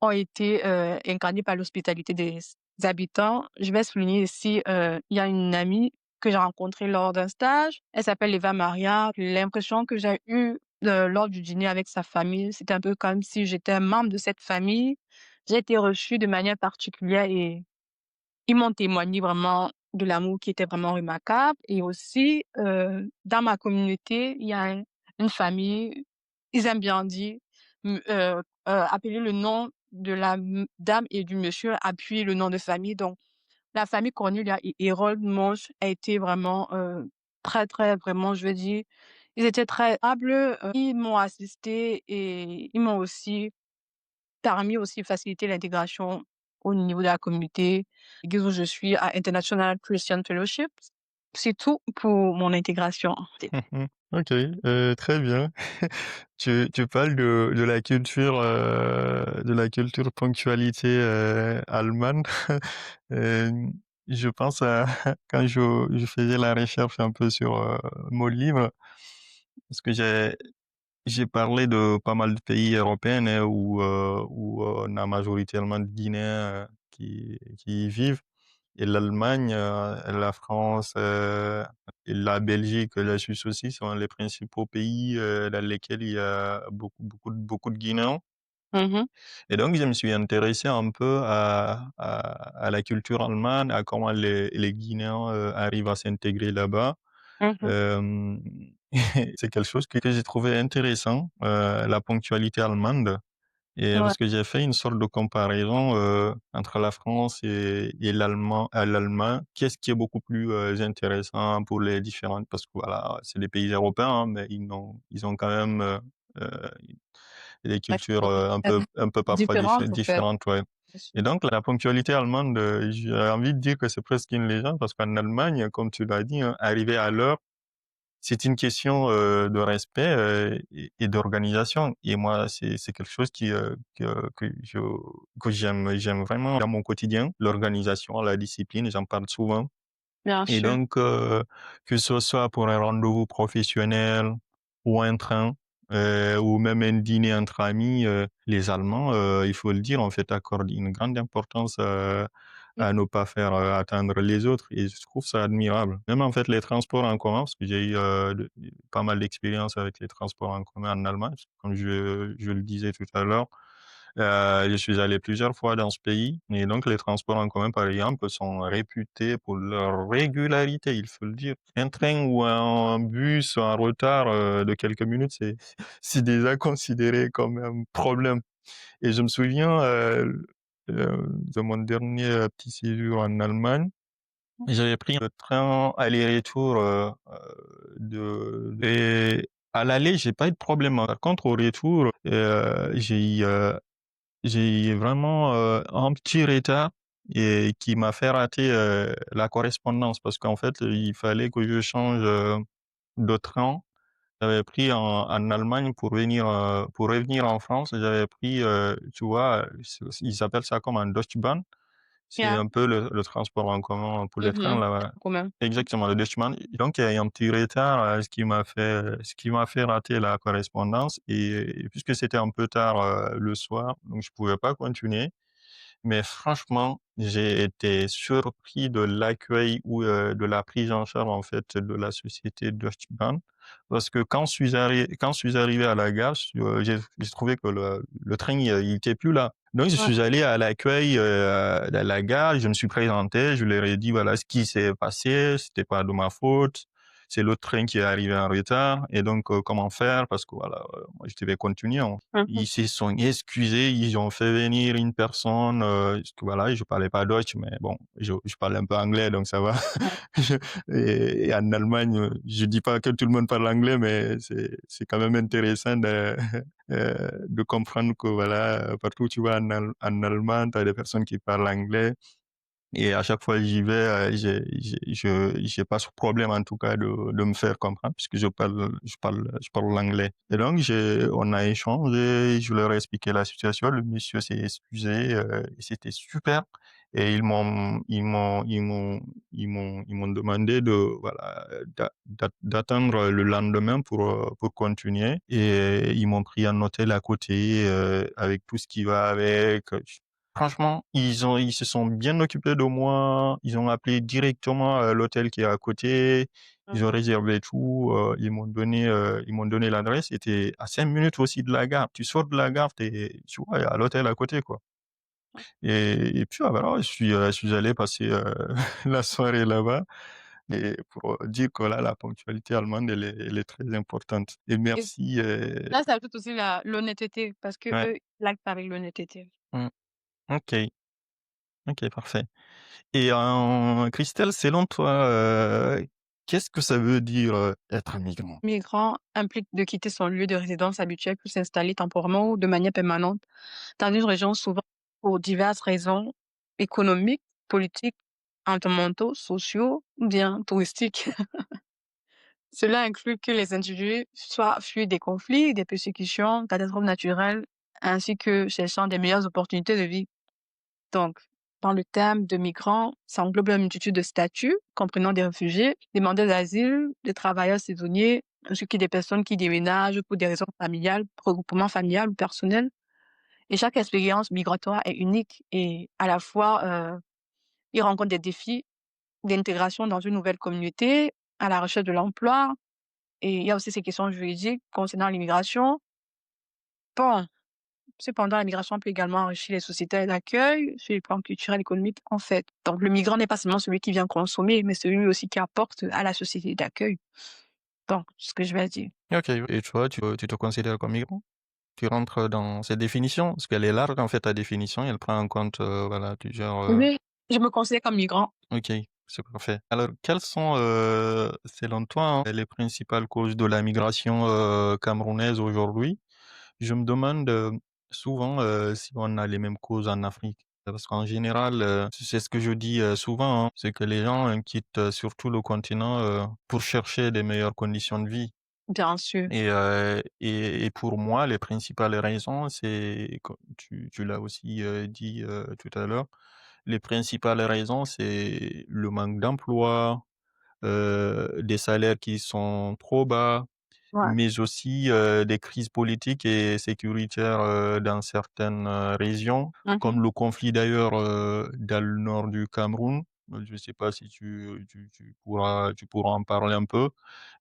ont été incarnées par l'hospitalité des habitants. Je vais souligner ici, il y a une amie que j'ai rencontrée lors d'un stage. Elle s'appelle Eva Maria. L'impression que j'ai eue lors du dîner avec sa famille, c'était un peu comme si j'étais un membre de cette famille. J'ai été reçue de manière particulière et ils m'ont témoigné vraiment de l'amour qui était vraiment remarquable. Et aussi, dans ma communauté, il y a une famille, ils aiment bien dire, appeler le nom de la dame et du monsieur, appuyer le nom de famille. Donc, la famille Cornelia et Harold Monge a été vraiment très, très, vraiment, je veux dire, ils étaient très aimable. Ils m'ont assisté et ils m'ont aussi permis aussi de faciliter l'intégration au niveau de la communauté. L'église où je suis à International Christian Fellowship. C'est tout pour mon intégration. Ok, très bien. Tu parles de la culture ponctualité allemande. Euh, je pense à quand je faisais la recherche un peu sur mon livre, parce que j'ai parlé de pas mal de pays européens hein, où on a majoritairement de Guinéens qui y vivent. Et l'Allemagne, la France, et la Belgique, la Suisse aussi sont les principaux pays dans lesquels il y a beaucoup de Guinéens. Mhm, Et donc, je me suis intéressé un peu à la culture allemande, à comment les Guinéens arrivent à s'intégrer là-bas. mhm. Euh, c'est quelque chose que j'ai trouvé intéressant, la ponctualité allemande. Et Ouais, parce que j'ai fait une sorte de comparaison entre la France et l'Allemagne, qu'est-ce qui est beaucoup plus intéressant pour les différentes, parce que voilà, c'est des pays européens, hein, mais ils ont quand même euh, des ouais, cultures euh, un peu parfois différente, en fait. différentes, ouais. Bien sûr. Et donc, la ponctualité allemande, j'ai envie de dire que c'est presque une légende, parce qu'en Allemagne, comme tu l'as dit, hein, arriver à l'heure, c'est une question de respect et d'organisation. Et moi, c'est quelque chose que j'aime vraiment dans mon quotidien, l'organisation, la discipline. J'en parle souvent. Bien Et sûr. donc, que ce soit pour un rendez-vous professionnel ou un train, ou même un dîner entre amis, les Allemands, il faut le dire, en fait, accordent une grande importance à ne pas faire atteindre les autres. Et je trouve ça admirable. Même en fait, les transports en commun, parce que j'ai eu pas mal d'expérience avec les transports en commun en Allemagne, comme je le disais tout à l'heure. Je suis allé plusieurs fois dans ce pays et donc les transports en commun, par exemple, sont réputés pour leur régularité, il faut le dire. Un train ou un bus en retard de quelques minutes, c'est déjà considéré comme un problème. Et je me souviens de mon dernier petit séjour en Allemagne. J'avais pris le train aller-retour et à l'aller, j'ai pas eu de problème. Par contre, au retour, j'ai vraiment un petit retard et qui m'a fait rater la correspondance parce qu'en fait, il fallait que je change de train. J'avais pris en Allemagne pour revenir en France. J'avais pris, tu vois, ils appellent ça comme un Deutschbahn. C'est Yeah. un peu le transport en commun pour les trains Mhm. là. Quand même. Exactement, le Deutschbahn. Donc, il y a eu un petit retard, ce qui m'a fait rater la correspondance. Et puisque c'était un peu tard le soir, donc je pouvais pas continuer. Mais franchement, j'ai été surpris de l'accueil ou de la prise en charge en fait de la société Deutsche Bahn, parce que quand je suis arrivé à la gare, j'ai trouvé que le train il était plus là. Donc je Ouais. suis allé à l'accueil de la gare, je me suis présenté, je leur ai dit voilà ce qui s'est passé, c'était pas de ma faute, c'est l'autre train qui est arrivé en retard. Et donc, comment faire? Parce que voilà, moi, je devais continuer. Ils se sont excusés, ils ont fait venir une personne, parce que voilà, je parlais pas Deutsch, mais bon, je parle un peu anglais, donc ça va. Je- et en Allemagne, je dis pas que tout le monde parle anglais, mais c'est quand même intéressant de comprendre que voilà, partout où tu vas en Allemagne, tu as des personnes qui parlent anglais. Et à chaque fois que j'y vais, j'ai pas ce problème en tout cas de me faire comprendre puisque je parle l'anglais. Et donc on a échangé, je leur ai expliqué la situation, le monsieur s'est excusé, et c'était super. Et ils m'ont demandé de voilà d'attendre le lendemain pour continuer. Et ils m'ont pris un hôtel à côté avec tout ce qui va avec. Franchement, ils se sont bien occupés de moi. Ils ont appelé directement l'hôtel qui est à côté. Ils ont réservé tout. Ils m'ont donné l'adresse. C'était à 5 minutes aussi de la gare. Tu sors de la gare, tu vois, il y a l'hôtel à côté, quoi. Et puis voilà, je suis allé passer la soirée là-bas. Et pour dire que là, la ponctualité allemande, elle est très importante. Et Et merci. là, ça ajoute aussi l'honnêteté, parce que Ouais. eux, ils actent avec l'honnêteté. Mm. Ok. Ok, parfait. Et Christelle, selon toi, qu'est-ce que ça veut dire être un migrant? Migrant implique de quitter son lieu de résidence habituel pour s'installer temporairement ou de manière permanente dans une région souvent pour diverses raisons économiques, politiques, environnementaux, sociaux ou bien touristiques. Cela inclut que les individus soient fuient des conflits, des persécutions, catastrophes naturelles, ainsi que cherchant des meilleures opportunités de vie. Donc, dans le terme de migrants, ça englobe une multitude de statuts, comprenant des réfugiés, demandeurs d'asile, des travailleurs saisonniers, ainsi que des personnes qui déménagent pour des raisons familiales, regroupement familial ou personnel. Et chaque expérience migratoire est unique et à la fois, ils rencontrent des défis d'intégration dans une nouvelle communauté, à la recherche de l'emploi, et il y a aussi ces questions juridiques concernant l'immigration. Bon, cependant, la migration peut également enrichir les sociétés d'accueil sur les plans culturels, économiques, en fait. Donc, le migrant n'est pas seulement celui qui vient consommer, mais celui aussi qui apporte à la société d'accueil. Donc, ce que je vais dire. Ok, et toi, tu te considères comme migrant? Tu rentres dans cette définition? Parce qu'elle est large, en fait, ta définition, elle prend en compte, voilà, plusieurs... Oui, je me considère comme migrant. Ok, c'est parfait. Alors, quelles sont, selon toi, hein, les principales causes de la migration camerounaise aujourd'hui? Je me demande souvent si on a les mêmes causes en Afrique. Parce qu'en général, c'est ce que je dis souvent, hein, c'est que les gens quittent surtout le continent pour chercher des meilleures conditions de vie. Bien sûr. Et pour moi, les principales raisons, c'est, comme tu l'as aussi dit tout à l'heure, les principales raisons, c'est le manque d'emploi, des salaires qui sont trop bas, Ouais. mais aussi des crises politiques et sécuritaires dans certaines régions, Mhm. comme le conflit d'ailleurs dans le nord du Cameroun. Je ne sais pas si tu pourras en parler un peu.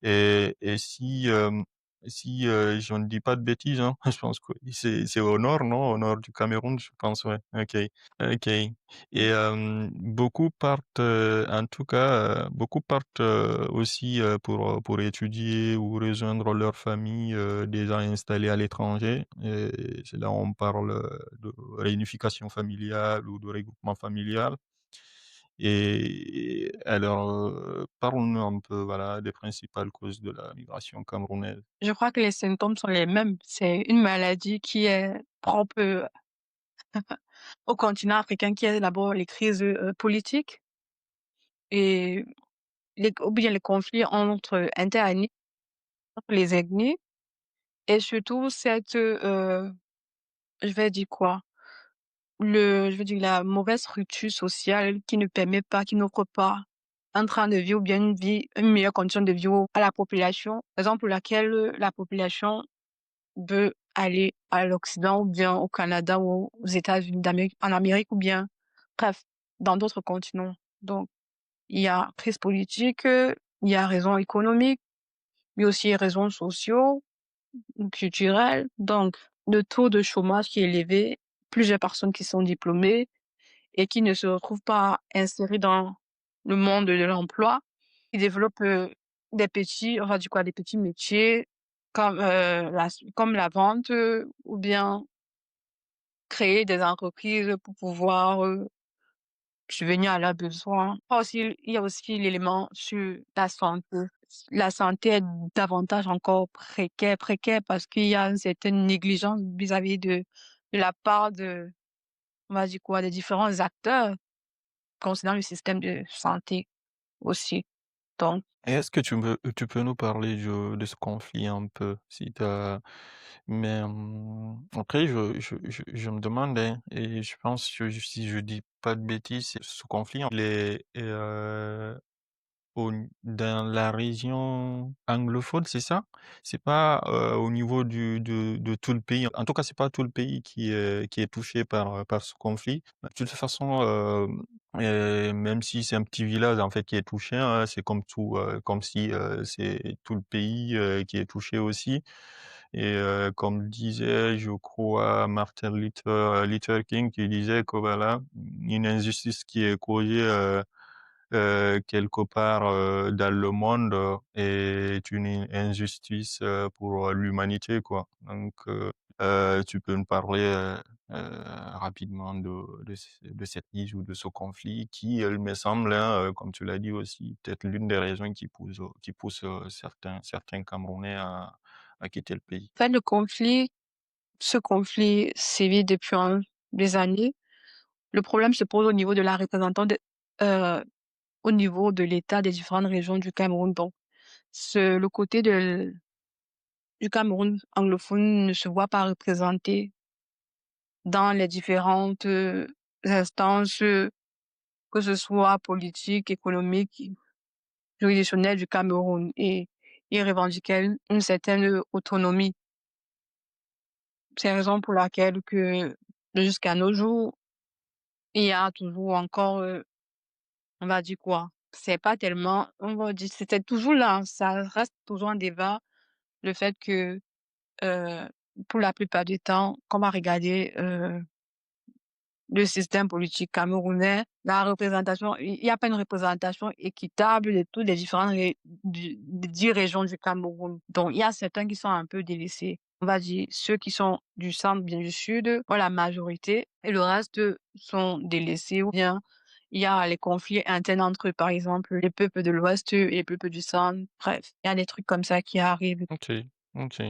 Et si je ne dis pas de bêtises, hein, je pense que c'est au nord, non? Au nord du Cameroun, je pense, ouais. Ok, ok. Et beaucoup partent, en tout cas, beaucoup partent aussi pour étudier ou rejoindre leur famille déjà installée à l'étranger. Et c'est là où on parle de réunification familiale ou de regroupement familial. Et alors, parlons-nous un peu, voilà, des principales causes de la migration camerounaise. Je crois que les symptômes sont les mêmes. C'est une maladie qui est propre au continent africain, qui est d'abord les crises politiques et ou bien les conflits entre interethnies, entre les ethnies, et surtout cette, je vais dire quoi? Je veux dire la mauvaise structure sociale qui ne permet pas, qui n'offre pas un train de vie ou bien une meilleure condition de vie à la population, raison pour laquelle la population veut aller à l'Occident ou bien au Canada ou aux États-Unis d'Amérique, en Amérique ou bien, bref, dans d'autres continents. Donc, il y a crise politique, il y a raisons économiques, mais aussi raisons sociaux ou culturelles. Donc, le taux de chômage qui est élevé, plusieurs personnes qui sont diplômées et qui ne se retrouvent pas insérées dans le monde de l'emploi, qui développent on va dire quoi, des petits métiers comme la vente, ou bien créer des entreprises pour pouvoir subvenir à leurs besoins. Il y a aussi l'élément sur la santé. La santé est davantage encore précaire parce qu'il y a une certaine négligence vis-à-vis de la part on va dire quoi, des différents acteurs concernant le système de santé aussi. Donc, Et est-ce que tu peux nous parler de ce conflit un peu, si t'as... Mais après, je me demandais, et je pense que si je dis pas de bêtises, ce conflit, il est dans la région anglophone, c'est ça? C'est pas au niveau de tout le pays. En tout cas, c'est pas tout le pays qui est touché par ce conflit. De toute façon, même si c'est un petit village en fait qui est touché, hein, c'est comme tout, comme si c'est tout le pays qui est touché aussi. Et comme disait, je crois, Luther King, qui disait que voilà, une injustice qui est causée quelque part dans le monde est une injustice pour l'humanité, quoi. Donc, tu peux me parler rapidement de cette crise ou de ce conflit qui, il me semble, hein, comme tu l'as dit aussi, peut-être l'une des raisons qui pousse certains Camerounais à quitter le pays. en fait, ce conflit sévit depuis des années. Le problème se pose au niveau de la représentation au niveau de l'État des différentes régions du Cameroun. Donc, le côté du Cameroun anglophone ne se voit pas représenté dans les différentes instances, que ce soit politiques, économiques, juridictionnelles du Cameroun, et ils revendiquaient une certaine autonomie. C'est la raison pour laquelle que jusqu'à nos jours, il y a toujours encore, on va dire quoi, c'est pas tellement, on va dire, c'était toujours là, ça reste toujours un débat, le fait que euh, pour la plupart du temps, quand on va regarder le système politique camerounais, la représentation, il n'y a pas une représentation équitable de toutes les différentes des 10 régions du Cameroun. Donc, il y a certains qui sont un peu délaissés. On va dire, ceux qui sont du centre, bien du sud, ont la majorité, et le reste sont délaissés, ou bien il y a les conflits internes entre eux, par exemple, les peuples de l'ouest et les peuples du centre. Bref, il y a des trucs comme ça qui arrivent. Ok, ok.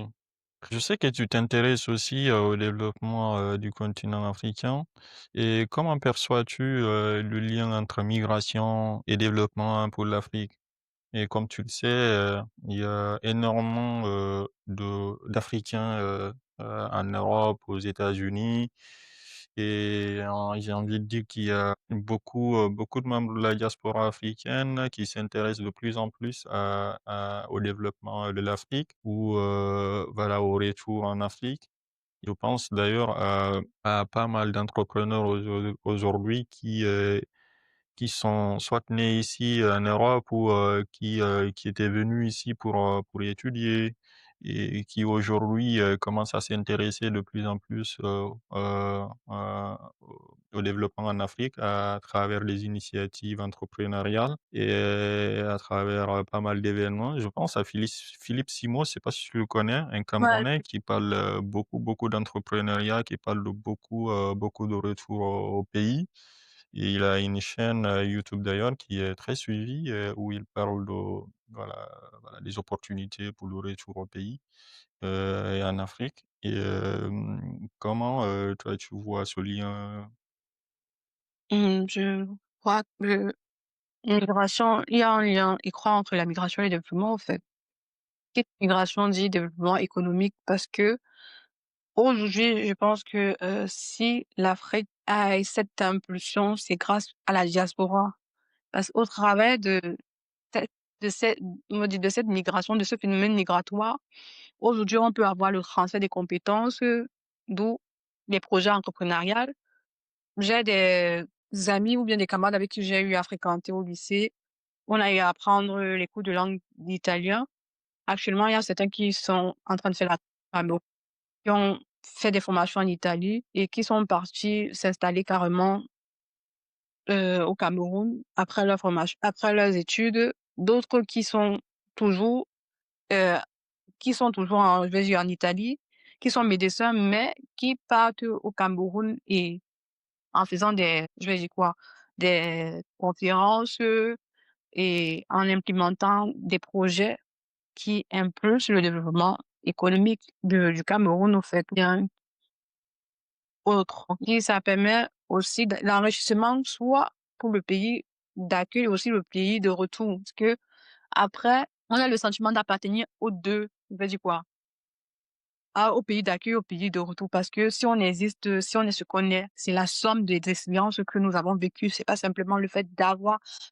Je sais que tu t'intéresses aussi au développement du continent africain. Et comment perçois-tu le lien entre migration et développement pour l'Afrique? Et comme tu le sais, il y a énormément d'Africains en Europe, aux États-Unis. Et j'ai envie de dire qu'il y a beaucoup de membres de la diaspora africaine qui s'intéressent de plus en plus au développement de l'Afrique ou voilà, au retour en Afrique. Je pense d'ailleurs à pas mal d'entrepreneurs aujourd'hui qui sont soit nés ici en Europe ou qui étaient venus ici pour y étudier et qui aujourd'hui commencent à s'intéresser de plus en plus au développement en Afrique à travers des initiatives entrepreneuriales et à travers pas mal d'événements. Je pense à Philippe Simo, je sais pas si tu le connais, un Ouais. Camerounais qui parle beaucoup d'entrepreneuriat, qui parle de beaucoup de retour au pays. Et il a une chaîne YouTube d'ailleurs qui est très suivie où il parle voilà, des opportunités pour le retour au pays et en Afrique. Et comment toi tu vois ce lien? Je crois que l'immigration, il y a un lien étroit entre la migration et le développement, en fait. Qui dit migration dit développement économique, parce que aujourd'hui, je pense que si l'Afrique a cette impulsion, c'est grâce à la diaspora. Parce qu'au travers cette, de cette, on va dire de cette migration, de ce phénomène migratoire, aujourd'hui, on peut avoir le transfert des compétences, d'où les projets entrepreneuriaux. J'ai des amis ou bien des camarades avec qui j'ai eu à fréquenter au lycée. On a eu à apprendre les cours de langue d'italien. Actuellement, il y a certains qui sont en train de faire qui ont fait des formations en Italie et qui sont partis s'installer carrément au Cameroun après leur formation, après leurs études. D'autres qui sont toujours, je vais dire, en Italie, qui sont médecins, mais qui partent au Cameroun et en faisant je vais dire quoi, des conférences et en implémentant des projets qui impulsent le développement économique du Cameroun, au fait, bien autre. Et ça permet aussi l'enrichissement, soit pour le pays d'accueil, aussi le pays de retour. Parce que après, on a le sentiment d'appartenir aux deux. Je vais dire quoi? Au pays d'accueil, au pays de retour. Parce que si on existe, si on est ce qu'on est, c'est la somme des expériences que nous avons vécues. C'est pas simplement le fait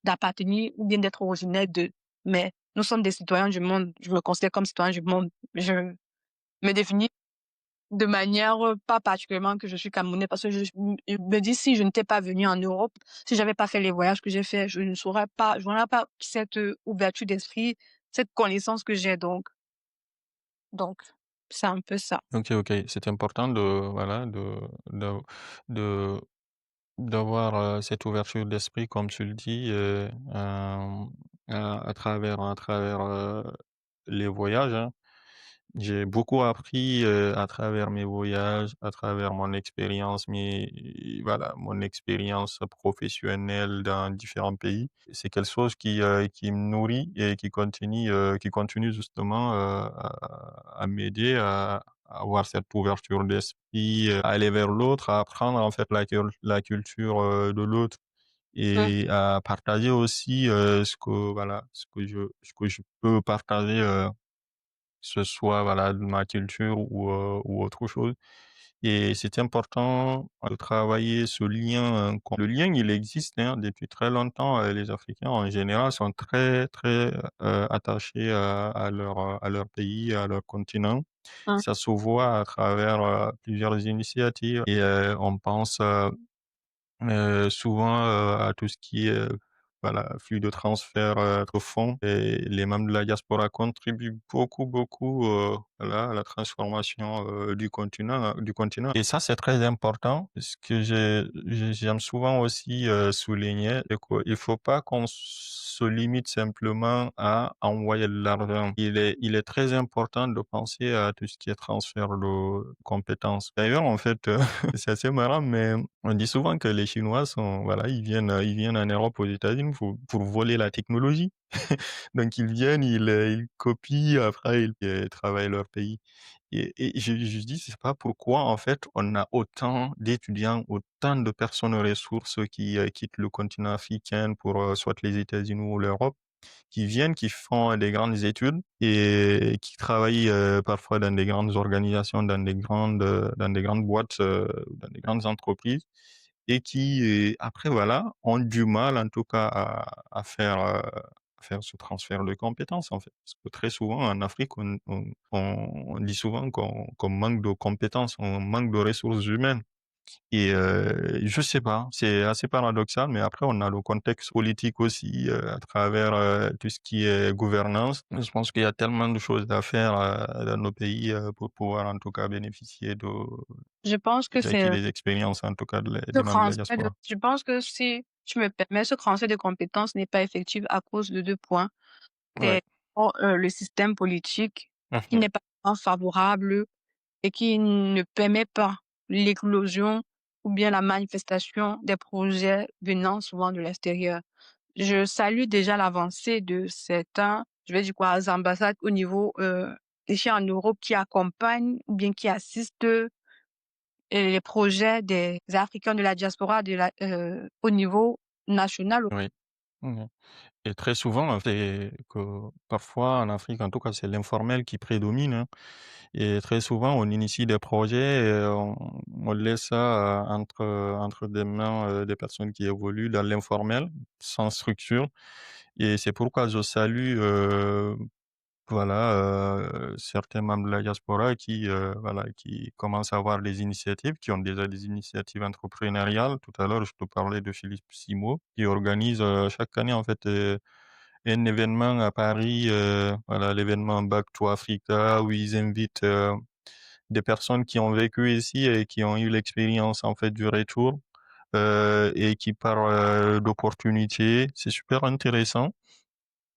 d'appartenir ou bien d'être originaire de, mais nous sommes des citoyens du monde. Je me considère comme citoyen du monde. Je me définis de manière pas particulièrement que je suis camerounais parce que je me dis si je n'étais pas venue en Europe, si j'avais pas fait les voyages que j'ai fait, je n'aurais pas cette ouverture d'esprit, cette connaissance que j'ai donc c'est un peu ça. Ok, c'est important voilà, de, de- d'avoir cette ouverture d'esprit, comme tu le dis, à travers les voyages, hein. J'ai beaucoup appris à travers mes voyages, à travers mon expérience, voilà, mon expérience professionnelle dans différents pays. C'est quelque chose qui me nourrit et qui continue justement à m'aider à avoir cette ouverture d'esprit, à aller vers l'autre, à apprendre en fait la culture de l'autre Mm. et à partager aussi ce que je peux partager, que ce soit voilà de ma culture ou autre chose. Et c'est important de travailler ce lien. Le lien, il existe hein, depuis très longtemps. Les Africains en général sont très très attachés à leur pays, à leur continent. Mm. Ça se voit à travers plusieurs initiatives et on pense souvent, à tout ce qui est, voilà, flux de transfert, de fonds et les membres de la diaspora contribuent beaucoup, beaucoup, voilà, à la transformation, du continent et ça, c'est très important. Ce que j'aime souvent aussi, souligner, c'est qu'il faut pas qu'on se limite simplement à envoyer de l'argent. Il est très important de penser à tout ce qui est transfert de compétences. D'ailleurs, en fait, c'est assez marrant, mais on dit souvent que les Chinois sont, voilà, ils viennent en Europe, aux États-Unis pour voler la technologie. Donc ils viennent, ils copient, après ils travaillent leur pays. Et je dis, c'est pas pourquoi en fait on a autant d'étudiants, autant de personnes ressources qui quittent le continent africain pour soit les États-Unis ou l'Europe qui viennent, qui font des grandes études et qui travaillent parfois dans des grandes organisations, dans des grandes boîtes, dans des grandes entreprises et qui, après voilà, ont du mal en tout cas à faire ce transfert de compétences en fait. Parce que très souvent en Afrique, on dit souvent qu'on manque de compétences, on manque de ressources humaines. Et je sais pas, c'est assez paradoxal, mais après on a le contexte politique aussi, à travers, tout ce qui est gouvernance. Je pense qu'il y a tellement de choses à faire, dans nos pays, pour pouvoir en tout cas bénéficier Je pense que des acquis, c'est des expériences en tout cas ce des membres de la transfert diaspora. je pense que si tu me permets, ce transfert de compétences n'est pas effectif à cause de 2 points. Ouais. C'est le système politique qui Mmh. n'est pas favorable et qui ne permet pas l'éclosion ou bien la manifestation des projets venant souvent de l'extérieur. Je salue déjà l'avancée de certains, je vais dire quoi, ambassades au niveau, ici en Europe qui accompagnent ou bien qui assistent, les projets des Africains de la diaspora au niveau national. Oui. Mmh. Et très souvent, c'est que parfois en Afrique, en tout cas, c'est l'informel qui prédomine, hein. Et très souvent, on initie des projets et on laisse ça, entre des mains, des personnes qui évoluent dans l'informel, sans structure. Et c'est pourquoi je salue, voilà, certains membres de la diaspora qui, voilà, qui commencent à avoir des initiatives, qui ont déjà des initiatives entrepreneuriales. Tout à l'heure, je te parlais de Philippe Simo, qui organise, chaque année, en fait, un événement à Paris, voilà, l'événement Back to Africa, où ils invitent, des personnes qui ont vécu ici et qui ont eu l'expérience, en fait, du retour, et qui parlent, d'opportunités. C'est super intéressant.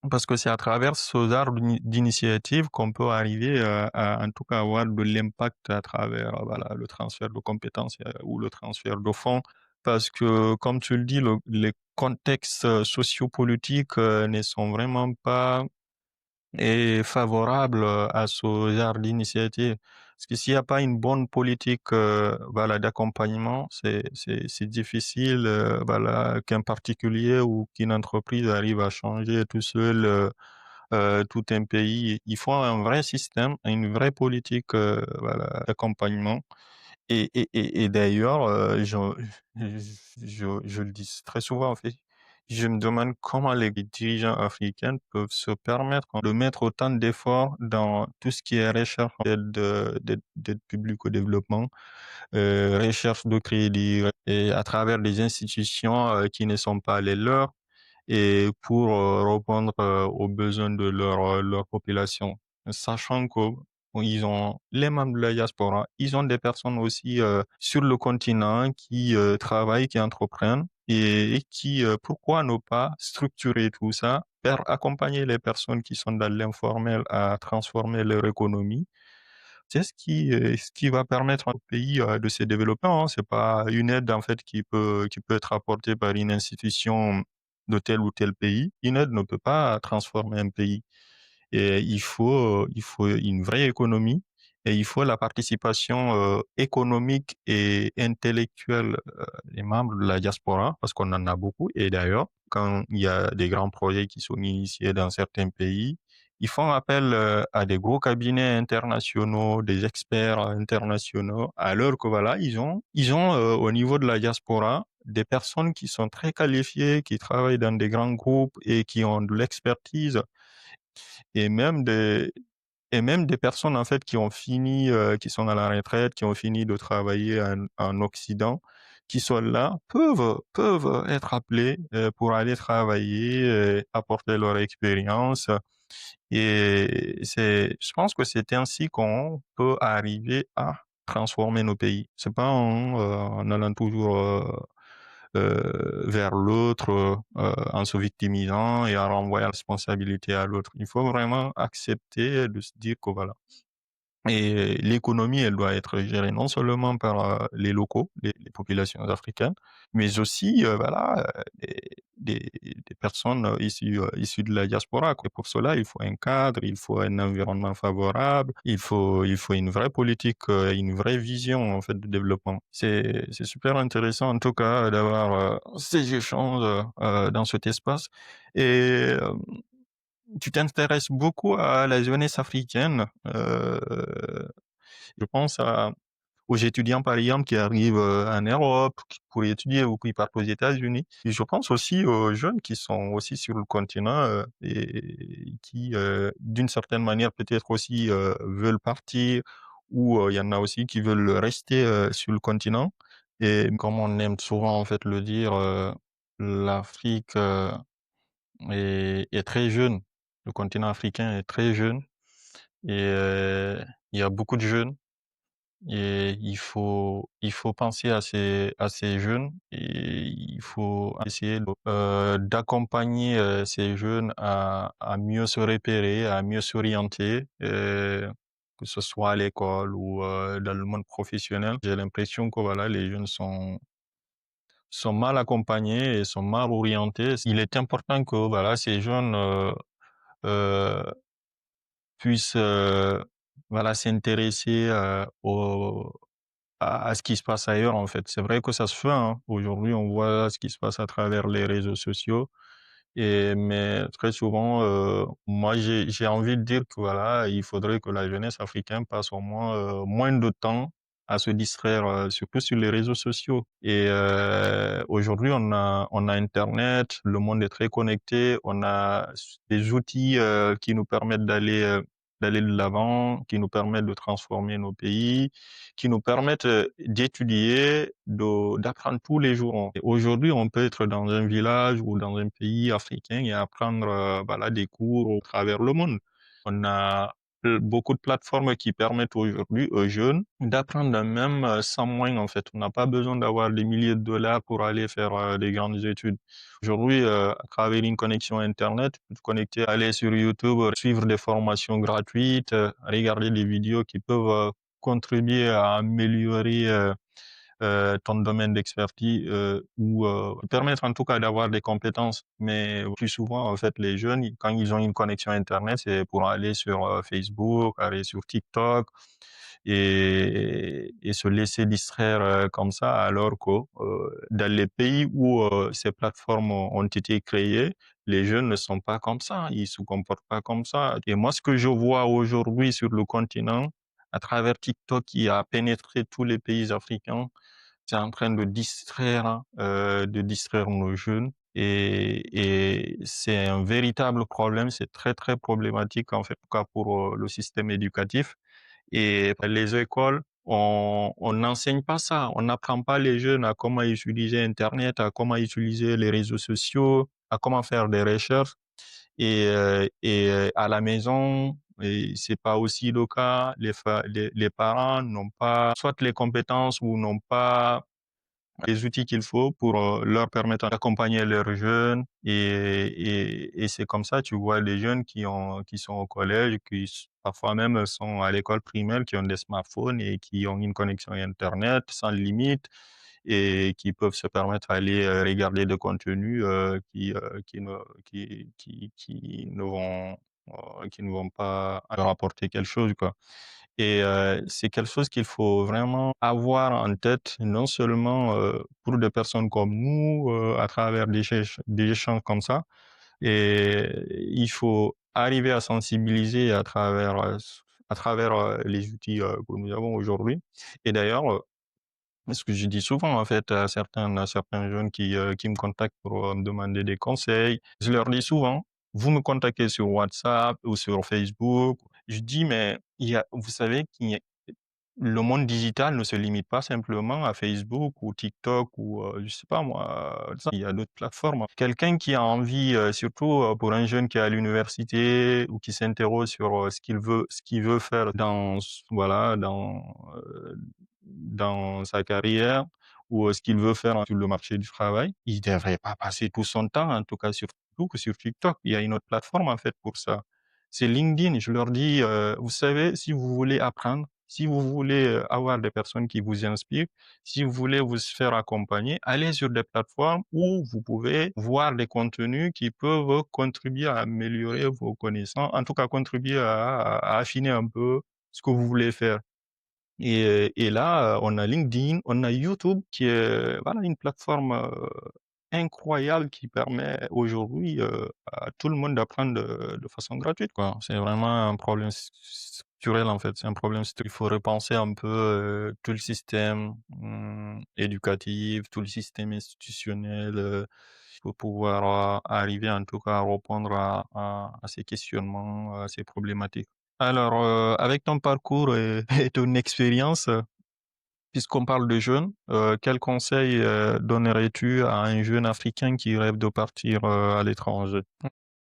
Parce que c'est à travers ce genre d'initiative qu'on peut arriver en tout cas, avoir de l'impact à travers voilà, le transfert de compétences ou le transfert de fonds. Parce que, comme tu le dis, les contextes sociopolitiques ne sont vraiment pas favorables à ce genre d'initiative. Parce que s'il n'y a pas une bonne politique voilà, d'accompagnement, c'est difficile voilà, qu'un particulier ou qu'une entreprise arrive à changer tout seul tout un pays. Il faut un vrai système, une vraie politique voilà, d'accompagnement. Et d'ailleurs, je le dis très souvent, en fait, je me demande comment les dirigeants africains peuvent se permettre de mettre autant d'efforts dans tout ce qui est recherche d'aide publique au développement, recherche de crédit, et à travers des institutions qui ne sont pas les leurs, et pour répondre aux besoins de leur population. Sachant que bon, ils ont les membres de la diaspora, ils ont des personnes aussi sur le continent qui travaillent, qui entreprennent et qui, pourquoi ne pas structurer tout ça, faire accompagner les personnes qui sont dans l'informel à transformer leur économie. C'est ce qui va permettre au pays de se développer, hein. C'est pas une aide en fait qui peut être apportée par une institution de tel ou tel pays. Une aide ne peut pas transformer un pays. Et il faut une vraie économie et il faut la participation économique et intellectuelle des membres de la diaspora, parce qu'on en a beaucoup. Et d'ailleurs, quand il y a des grands projets qui sont initiés dans certains pays, ils font appel à des gros cabinets internationaux, des experts internationaux, alors que voilà, ils ont au niveau de la diaspora des personnes qui sont très qualifiées, qui travaillent dans des grands groupes et qui ont de l'expertise, et même des personnes en fait qui ont fini, qui sont à la retraite, qui ont fini de travailler en Occident, qui sont là, peuvent être appelés pour aller travailler, apporter leur expérience. Et je pense que c'est ainsi qu'on peut arriver à transformer nos pays. C'est pas en allant toujours vers l'autre, en se victimisant et en renvoyant la responsabilité à l'autre. Il faut vraiment accepter de se dire que voilà. Et l'économie, elle doit être gérée non seulement par les locaux, les populations africaines, mais aussi voilà, des personnes issues de la diaspora, quoi. Pour cela, il faut un cadre, il faut un environnement favorable, il faut une vraie politique, une vraie vision en fait de développement. C'est super intéressant en tout cas d'avoir ces échanges dans cet espace. Et tu t'intéresses beaucoup à la jeunesse africaine. Je pense aux étudiants, par exemple, qui arrivent en Europe pour étudier ou qui partent aux États-Unis. Et je pense aussi aux jeunes qui sont aussi sur le continent et qui, d'une certaine manière, peut-être aussi veulent partir, ou il y en a aussi qui veulent rester sur le continent. Et comme on aime souvent en fait le dire, l'Afrique est très jeune. Le continent africain est très jeune et il y a beaucoup de jeunes, et il faut penser à ces jeunes, et il faut essayer d'accompagner ces jeunes à mieux se repérer, à mieux s'orienter, que ce soit à l'école ou dans le monde professionnel. J'ai l'impression que voilà, les jeunes sont mal accompagnés et sont mal orientés. Il est important que voilà, ces jeunes euh, puissent voilà, s'intéresser à ce qui se passe ailleurs, en fait. C'est vrai que ça se fait, hein. Aujourd'hui, on voit ce qui se passe à travers les réseaux sociaux. Mais très souvent, moi, j'ai envie de dire que voilà, il faudrait que la jeunesse africaine passe au moins moins de temps à se distraire, surtout sur les réseaux sociaux. Et aujourd'hui, on a Internet, le monde est très connecté, on a des outils qui nous permettent d'aller de l'avant, qui nous permettent de transformer nos pays, qui nous permettent d'étudier, d'apprendre tous les jours. Et aujourd'hui, on peut être dans un village ou dans un pays africain et apprendre voilà, des cours au travers le monde. On a beaucoup de plateformes qui permettent aujourd'hui aux jeunes d'apprendre même sans moyens, en fait. On n'a pas besoin d'avoir des milliers de dollars pour aller faire des grandes études. Aujourd'hui, à travers une connexion Internet, tu peux te connecter, aller sur YouTube, suivre des formations gratuites, regarder des vidéos qui peuvent contribuer à améliorer ton domaine d'expertise ou permettre en tout cas d'avoir des compétences. Mais plus souvent, en fait, les jeunes, quand ils ont une connexion Internet, c'est pour aller sur Facebook, aller sur TikTok et se laisser distraire comme ça, alors que dans les pays où ces plateformes ont été créées, les jeunes ne sont pas comme ça, ils se comportent pas comme ça. Et moi, ce que je vois aujourd'hui sur le continent, à travers TikTok qui a pénétré tous les pays africains, c'est en train de distraire nos jeunes et c'est un véritable problème, c'est très, très problématique en fait, en tout cas pour le système éducatif. Et les écoles, on n'enseigne pas ça, on n'apprend pas les jeunes à comment utiliser Internet, à comment utiliser les réseaux sociaux, à comment faire des recherches. Et à la maison, et c'est pas aussi le cas. Les parents n'ont pas soit les compétences ou n'ont pas les outils qu'il faut pour leur permettre d'accompagner leurs jeunes. Et c'est comme ça, tu vois des jeunes qui sont au collège, parfois même sont à l'école primaire, qui ont des smartphones et qui ont une connexion Internet sans limite et qui peuvent se permettre d'aller regarder des contenus qui ne vont pas leur apporter quelque chose, quoi. Et c'est quelque chose qu'il faut vraiment avoir en tête, non seulement pour des personnes comme nous, à travers des échanges comme ça, et il faut arriver à sensibiliser à travers les outils que nous avons aujourd'hui. Et d'ailleurs, ce que je dis souvent en fait à certains jeunes qui me contactent pour me demander des conseils, je leur dis souvent, vous me contactez sur WhatsApp ou sur Facebook. Je dis, mais vous savez qu'il y a, le monde digital ne se limite pas simplement à Facebook ou TikTok ou je sais pas moi, il y a d'autres plateformes. Quelqu'un qui a envie, surtout pour un jeune qui est à l'université ou qui s'interroge sur ce qu'il veut faire voilà, dans sa carrière ou ce qu'il veut faire sur le marché du travail, il ne devrait pas passer tout son temps, en tout cas sur Facebook ou sur TikTok. Il y a une autre plateforme en fait pour ça. C'est LinkedIn. Je leur dis, vous savez, si vous voulez apprendre, si vous voulez avoir des personnes qui vous inspirent, si vous voulez vous faire accompagner, allez sur des plateformes où vous pouvez voir des contenus qui peuvent contribuer à améliorer vos connaissances, en tout cas contribuer à affiner un peu ce que vous voulez faire. Et là, on a LinkedIn, on a YouTube qui est voilà une plateforme incroyable qui permet aujourd'hui à tout le monde d'apprendre de façon gratuite, quoi. C'est vraiment un problème structurel en fait. C'est un problème structurel. Il faut repenser un peu tout le système éducatif, tout le système institutionnel pour pouvoir arriver en tout cas à répondre à ces questionnements, à ces problématiques. Alors, avec ton parcours et et ton expérience, puisqu'on parle de jeunes, quels conseils, donnerais-tu à un jeune africain qui rêve de partir, à l'étranger?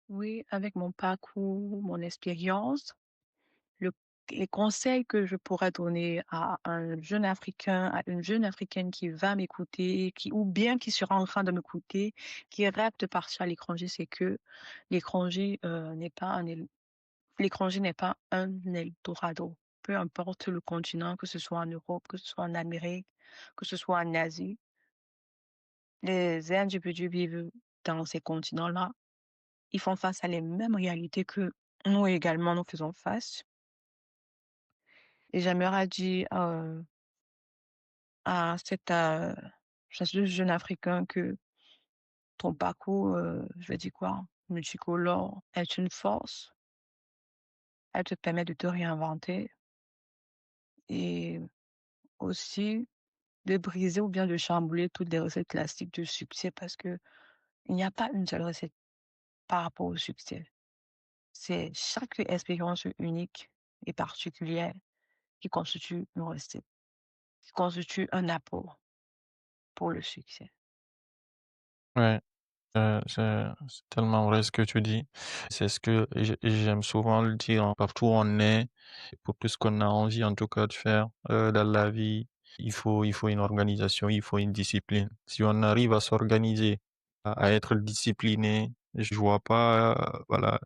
Oui, avec mon parcours, mon expérience, le les conseils que je pourrais donner à un jeune Africain, à une jeune Africaine qui va m'écouter, ou bien qui sera en train de m'écouter, qui rêve de partir à l'étranger, c'est que l'étranger, n'est pas l'étranger n'est pas un Eldorado. Peu importe le continent, que ce soit en Europe, que ce soit en Amérique, que ce soit en Asie, les individus vivent dans ces continents-là. Ils font face à les mêmes réalités que nous également nous faisons face. Et j'aimerais dire à ce jeune Africain que ton parcours, je vais dire quoi, multicolore, est une force. Elle te permet de te réinventer et aussi de briser ou bien de chambouler toutes les recettes classiques de succès parce que il n'y a pas une seule recette par rapport au succès. C'est chaque expérience unique et particulière qui constitue une recette, qui constitue un apport pour le succès. Ouais. C'est tellement vrai ce que tu dis. C'est ce que j'aime souvent le dire, partout où on est, pour tout ce qu'on a envie en tout cas de faire dans la vie, il faut une organisation, il faut une discipline. Si on arrive à s'organiser, à être discipliné, je vois pas, voilà,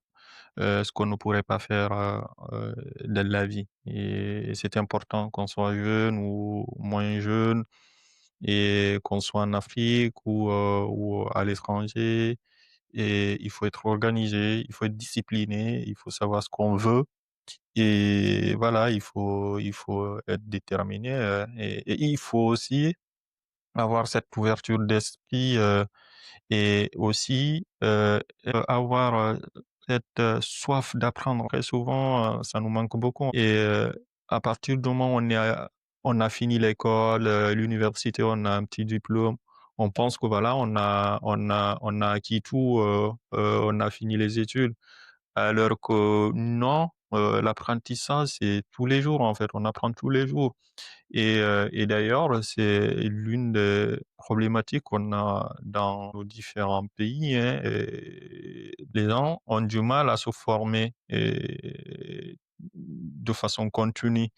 ce qu'on ne pourrait pas faire dans la vie. Et c'est important qu'on soit jeune ou moins jeune, et qu'on soit en Afrique ou à l'étranger. Et il faut être organisé, il faut être discipliné, il faut savoir ce qu'on veut. Et voilà, il faut être déterminé. Et il faut aussi avoir cette ouverture d'esprit et aussi avoir cette soif d'apprendre. Très souvent, ça nous manque beaucoup. Et à partir du moment où on a fini l'école, l'université, on a un petit diplôme, on pense que voilà, on a acquis tout, on a fini les études. Alors que non, l'apprentissage, c'est tous les jours en fait, on apprend tous les jours. Et d'ailleurs, c'est l'une des problématiques qu'on a dans nos différents pays, hein, et les gens ont du mal à se former de façon continue.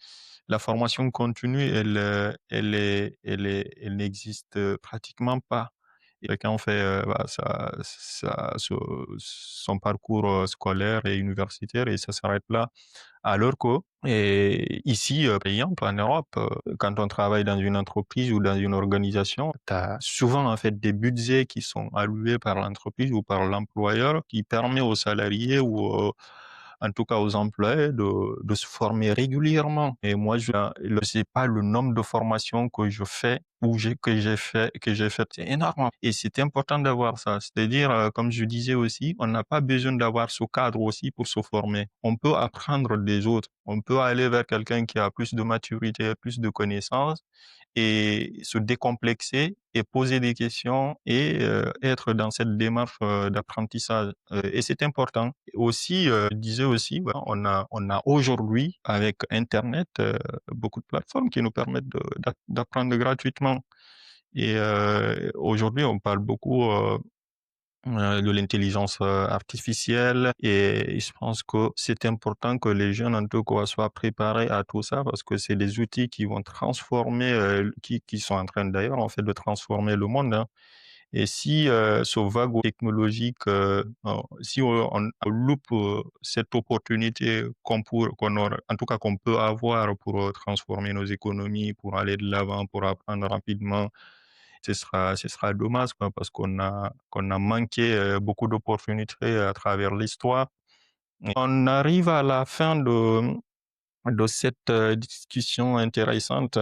La formation continue, elle n'existe pratiquement pas. Et quelqu'un fait son parcours scolaire et universitaire et ça s'arrête là. Alors que ici, par exemple, en Europe, quand on travaille dans une entreprise ou dans une organisation, tu as souvent en fait des budgets qui sont alloués par l'entreprise ou par l'employeur qui permet aux salariés ou en tout cas aux employés de se former régulièrement. Et moi, je ne sais pas le nombre de formations que je fais ou que j'ai fait. C'est énorme. Et c'est important d'avoir ça. C'est-à-dire, comme je disais aussi, on n'a pas besoin d'avoir ce cadre aussi pour se former. On peut apprendre des autres. On peut aller vers quelqu'un qui a plus de maturité, plus de connaissances et se décomplexer et poser des questions et être dans cette démarche d'apprentissage. Et c'est important. Aussi, je disais aussi, voilà, on a aujourd'hui, avec Internet, beaucoup de plateformes qui nous permettent d'apprendre gratuitement. Et aujourd'hui, on parle beaucoup de l'intelligence artificielle et je pense que c'est important que les jeunes en tout cas soient préparés à tout ça parce que c'est des outils qui vont transformer, qui sont en train d'ailleurs en fait de transformer le monde, hein. Et si ce vague technologique, si on loupe cette opportunité qu'on aura, en tout cas qu'on peut avoir pour transformer nos économies, pour aller de l'avant, pour apprendre rapidement, ce sera dommage quoi, parce qu'on a manqué beaucoup d'opportunités à travers l'histoire. On arrive à la fin de cette discussion intéressante.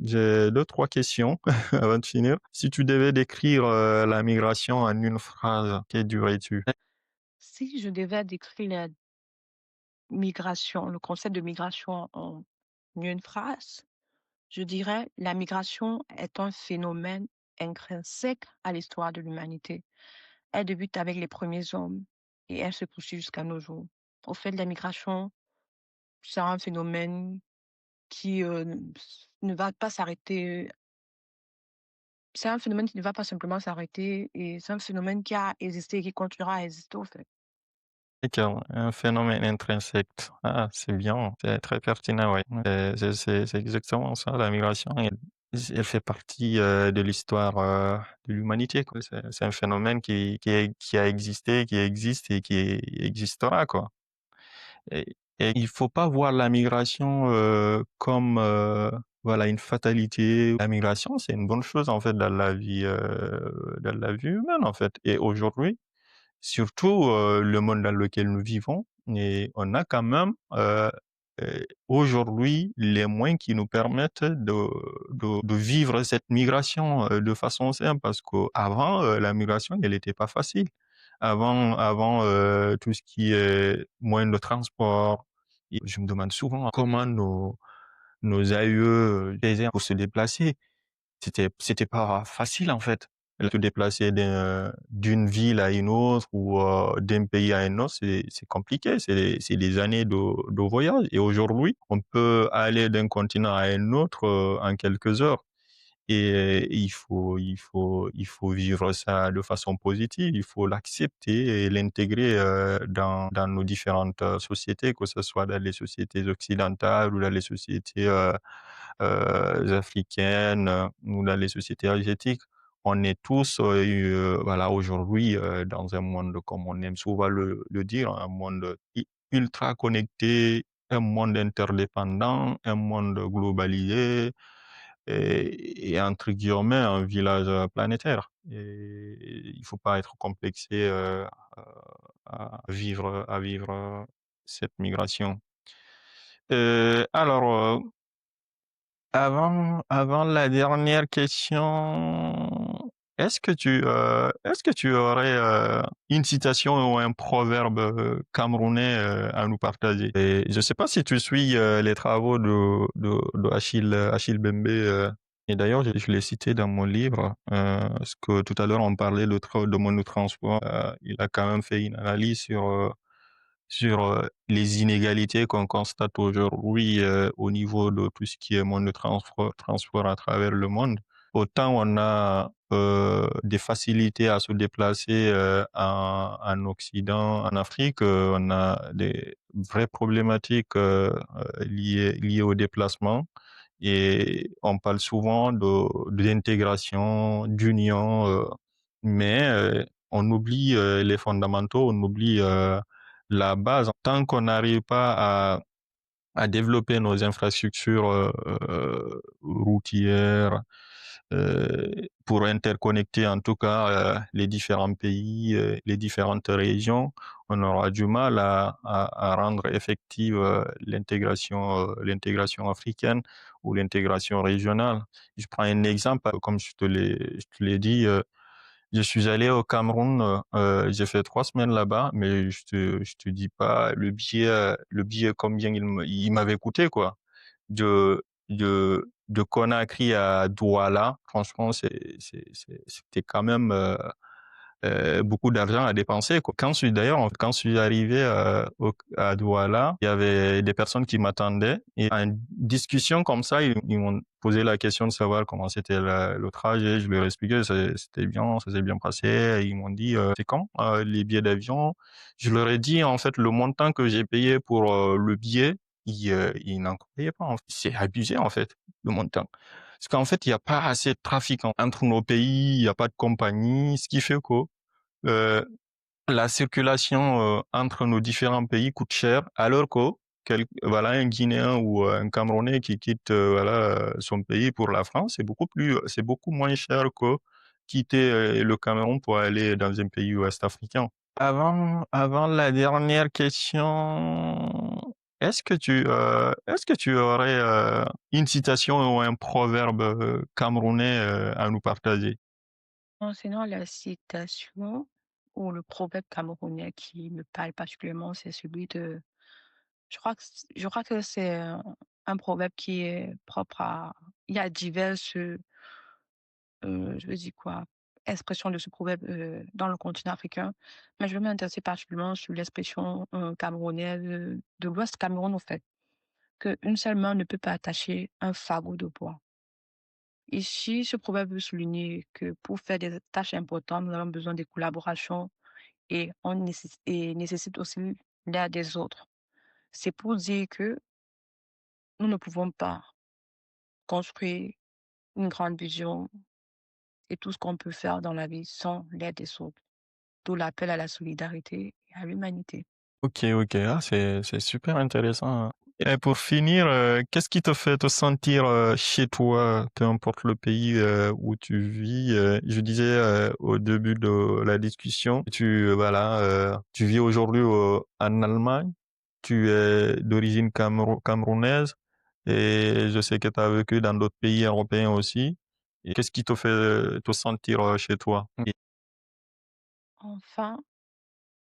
J'ai deux, trois questions avant de finir. Si tu devais décrire la migration en une phrase, que dirais-tu? Si je devais décrire la migration, le concept de migration en une phrase, je dirais la migration est un phénomène intrinsèque à l'histoire de l'humanité. Elle débute avec les premiers hommes et elle se poursuit jusqu'à nos jours. Au fait, la migration, c'est un phénomène qui ne va pas s'arrêter. C'est un phénomène qui ne va pas simplement s'arrêter et c'est un phénomène qui a existé et qui continuera à exister, au fait. D'accord, un phénomène intrinsèque. Ah, c'est bien, c'est très pertinent, oui. C'est exactement ça, la migration. Elle fait partie de l'histoire de l'humanité, quoi. C'est un phénomène qui a existé, qui existe et qui existera, quoi. Et il faut pas voir la migration comme voilà une fatalité. La migration, c'est une bonne chose en fait dans la vie humaine en fait. Et aujourd'hui, surtout le monde dans lequel nous vivons, et on a quand même aujourd'hui les moyens qui nous permettent de vivre cette migration de façon simple parce qu'avant, la migration, elle n'était pas facile. Avant tout ce qui est moyen de transport, et je me demande souvent comment nos aïeux faisaient pour se déplacer. C'était pas facile en fait. Se déplacer d'une ville à une autre ou d'un pays à un autre, c'est compliqué. C'est des années de voyage. Et aujourd'hui, on peut aller d'un continent à un autre en quelques heures. et il faut vivre ça de façon positive. Il faut l'accepter et l'intégrer dans nos différentes sociétés, que ce soit dans les sociétés occidentales ou dans les sociétés africaines ou dans les sociétés asiatiques. On est tous, voilà, aujourd'hui dans un monde, comme on aime souvent le dire, un monde ultra connecté, un monde interdépendant, un monde globalisé et entre guillemets un village planétaire. Et il faut pas être complexé à vivre cette migration. Alors, avant la dernière question, est-ce que tu aurais une citation ou un proverbe camerounais à nous partager? Et je ne sais pas si tu suis les travaux de Achille Bembe. Et d'ailleurs, je l'ai cité dans mon livre, parce que tout à l'heure on parlait de monotransport. Il a quand même fait une analyse sur les inégalités qu'on constate aujourd'hui au niveau de tout ce qui est monde de transport à travers le monde. Autant on a des facilités à se déplacer en Occident, en Afrique, on a des vraies problématiques liées au déplacement. Et on parle souvent d'intégration, d'union, mais on oublie les fondamentaux, on oublie la base. Tant qu'on n'arrive pas à développer nos infrastructures routières pour interconnecter en tout cas les différents pays, les différentes régions, on aura du mal à rendre effective l'intégration africaine ou l'intégration régionale. Je prends un exemple, comme je te l'ai dit, je suis allé au Cameroun, j'ai fait 3 semaines là-bas, mais je te dis pas le billet combien il m'avait coûté, quoi. De Conakry à Douala, franchement, c'était quand même beaucoup d'argent à dépenser, quoi. Quand je suis arrivé à Douala, il y avait des personnes qui m'attendaient et en discussion comme ça, ils m'ont posé la question de savoir comment c'était le trajet. Je leur ai expliqué, c'était bien, ça s'est bien passé. Et ils m'ont dit, c'est quand les billets d'avion? Je leur ai dit, en fait, le montant que j'ai payé pour le billet, ils n'en croyaient pas, en fait. C'est abusé, en fait, le montant. Parce qu'en fait, il n'y a pas assez de trafic entre nos pays, il n'y a pas de compagnie, ce qui fait que euh, la circulation entre nos différents pays coûte cher, alors que voilà, un Guinéen ou un Camerounais qui quitte voilà, son pays pour la France, c'est beaucoup moins cher que quitter le Cameroun pour aller dans un pays ouest-africain. Avant la dernière question, est-ce que tu aurais une citation ou un proverbe camerounais à nous partager? Concernant la citation ou le proverbe camerounais qui me parle particulièrement, c'est celui de je crois que c'est un proverbe qui est propre à il y a diverses, je veux dire quoi? Expressions de ce proverbe, dans le continent africain, mais je vais m'intéresser particulièrement sur l'expression, camerounaise, de l'Ouest Cameroun, au fait, qu'une seule main ne peut pas attacher un fagot de bois. Ici, ce proverbe veut souligner que pour faire des tâches importantes, nous avons besoin de collaboration et nécessite aussi l'aide des autres. C'est pour dire que nous ne pouvons pas construire une grande vision et tout ce qu'on peut faire dans la vie sans l'aide des autres. D'où l'appel à la solidarité et à l'humanité. Ok, ok, ah, c'est super intéressant, hein. Et pour finir, qu'est-ce qui te fait te sentir chez toi, peu importe le pays où tu vis? Je disais au début de la discussion, voilà, tu vis aujourd'hui en Allemagne, tu es d'origine camerounaise et je sais que tu as vécu dans d'autres pays européens aussi. Et qu'est-ce qui te fait te sentir chez toi? Enfin,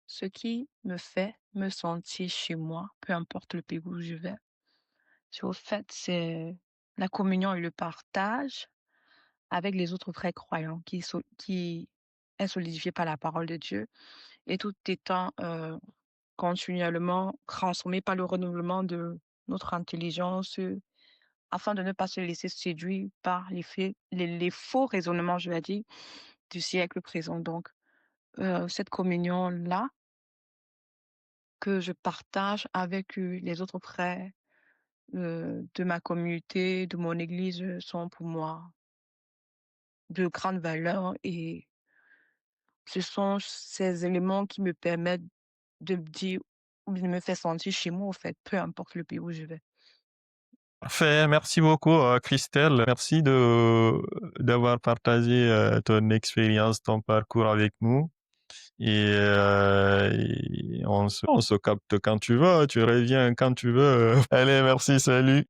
ce qui me fait me sentir chez moi, peu importe le pays où je vais, c'est la communion et le partage avec les autres frères croyants qui est solidifié par la parole de Dieu et tout étant continuellement transformé par le renouvellement de notre intelligence afin de ne pas se laisser séduire par les faux raisonnements, je vais dire, du siècle présent. Donc, cette communion-là que je partage avec les autres frères de ma communauté, de mon église, sont pour moi de grande valeur et ce sont ces éléments qui me permettent de me dire ou de me faire sentir chez moi, au fait, peu importe le pays où je vais. Parfait, merci beaucoup Christelle. Merci d'avoir partagé ton expérience, ton parcours avec nous. Et on se capte quand tu veux, tu reviens quand tu veux. Allez, merci, salut.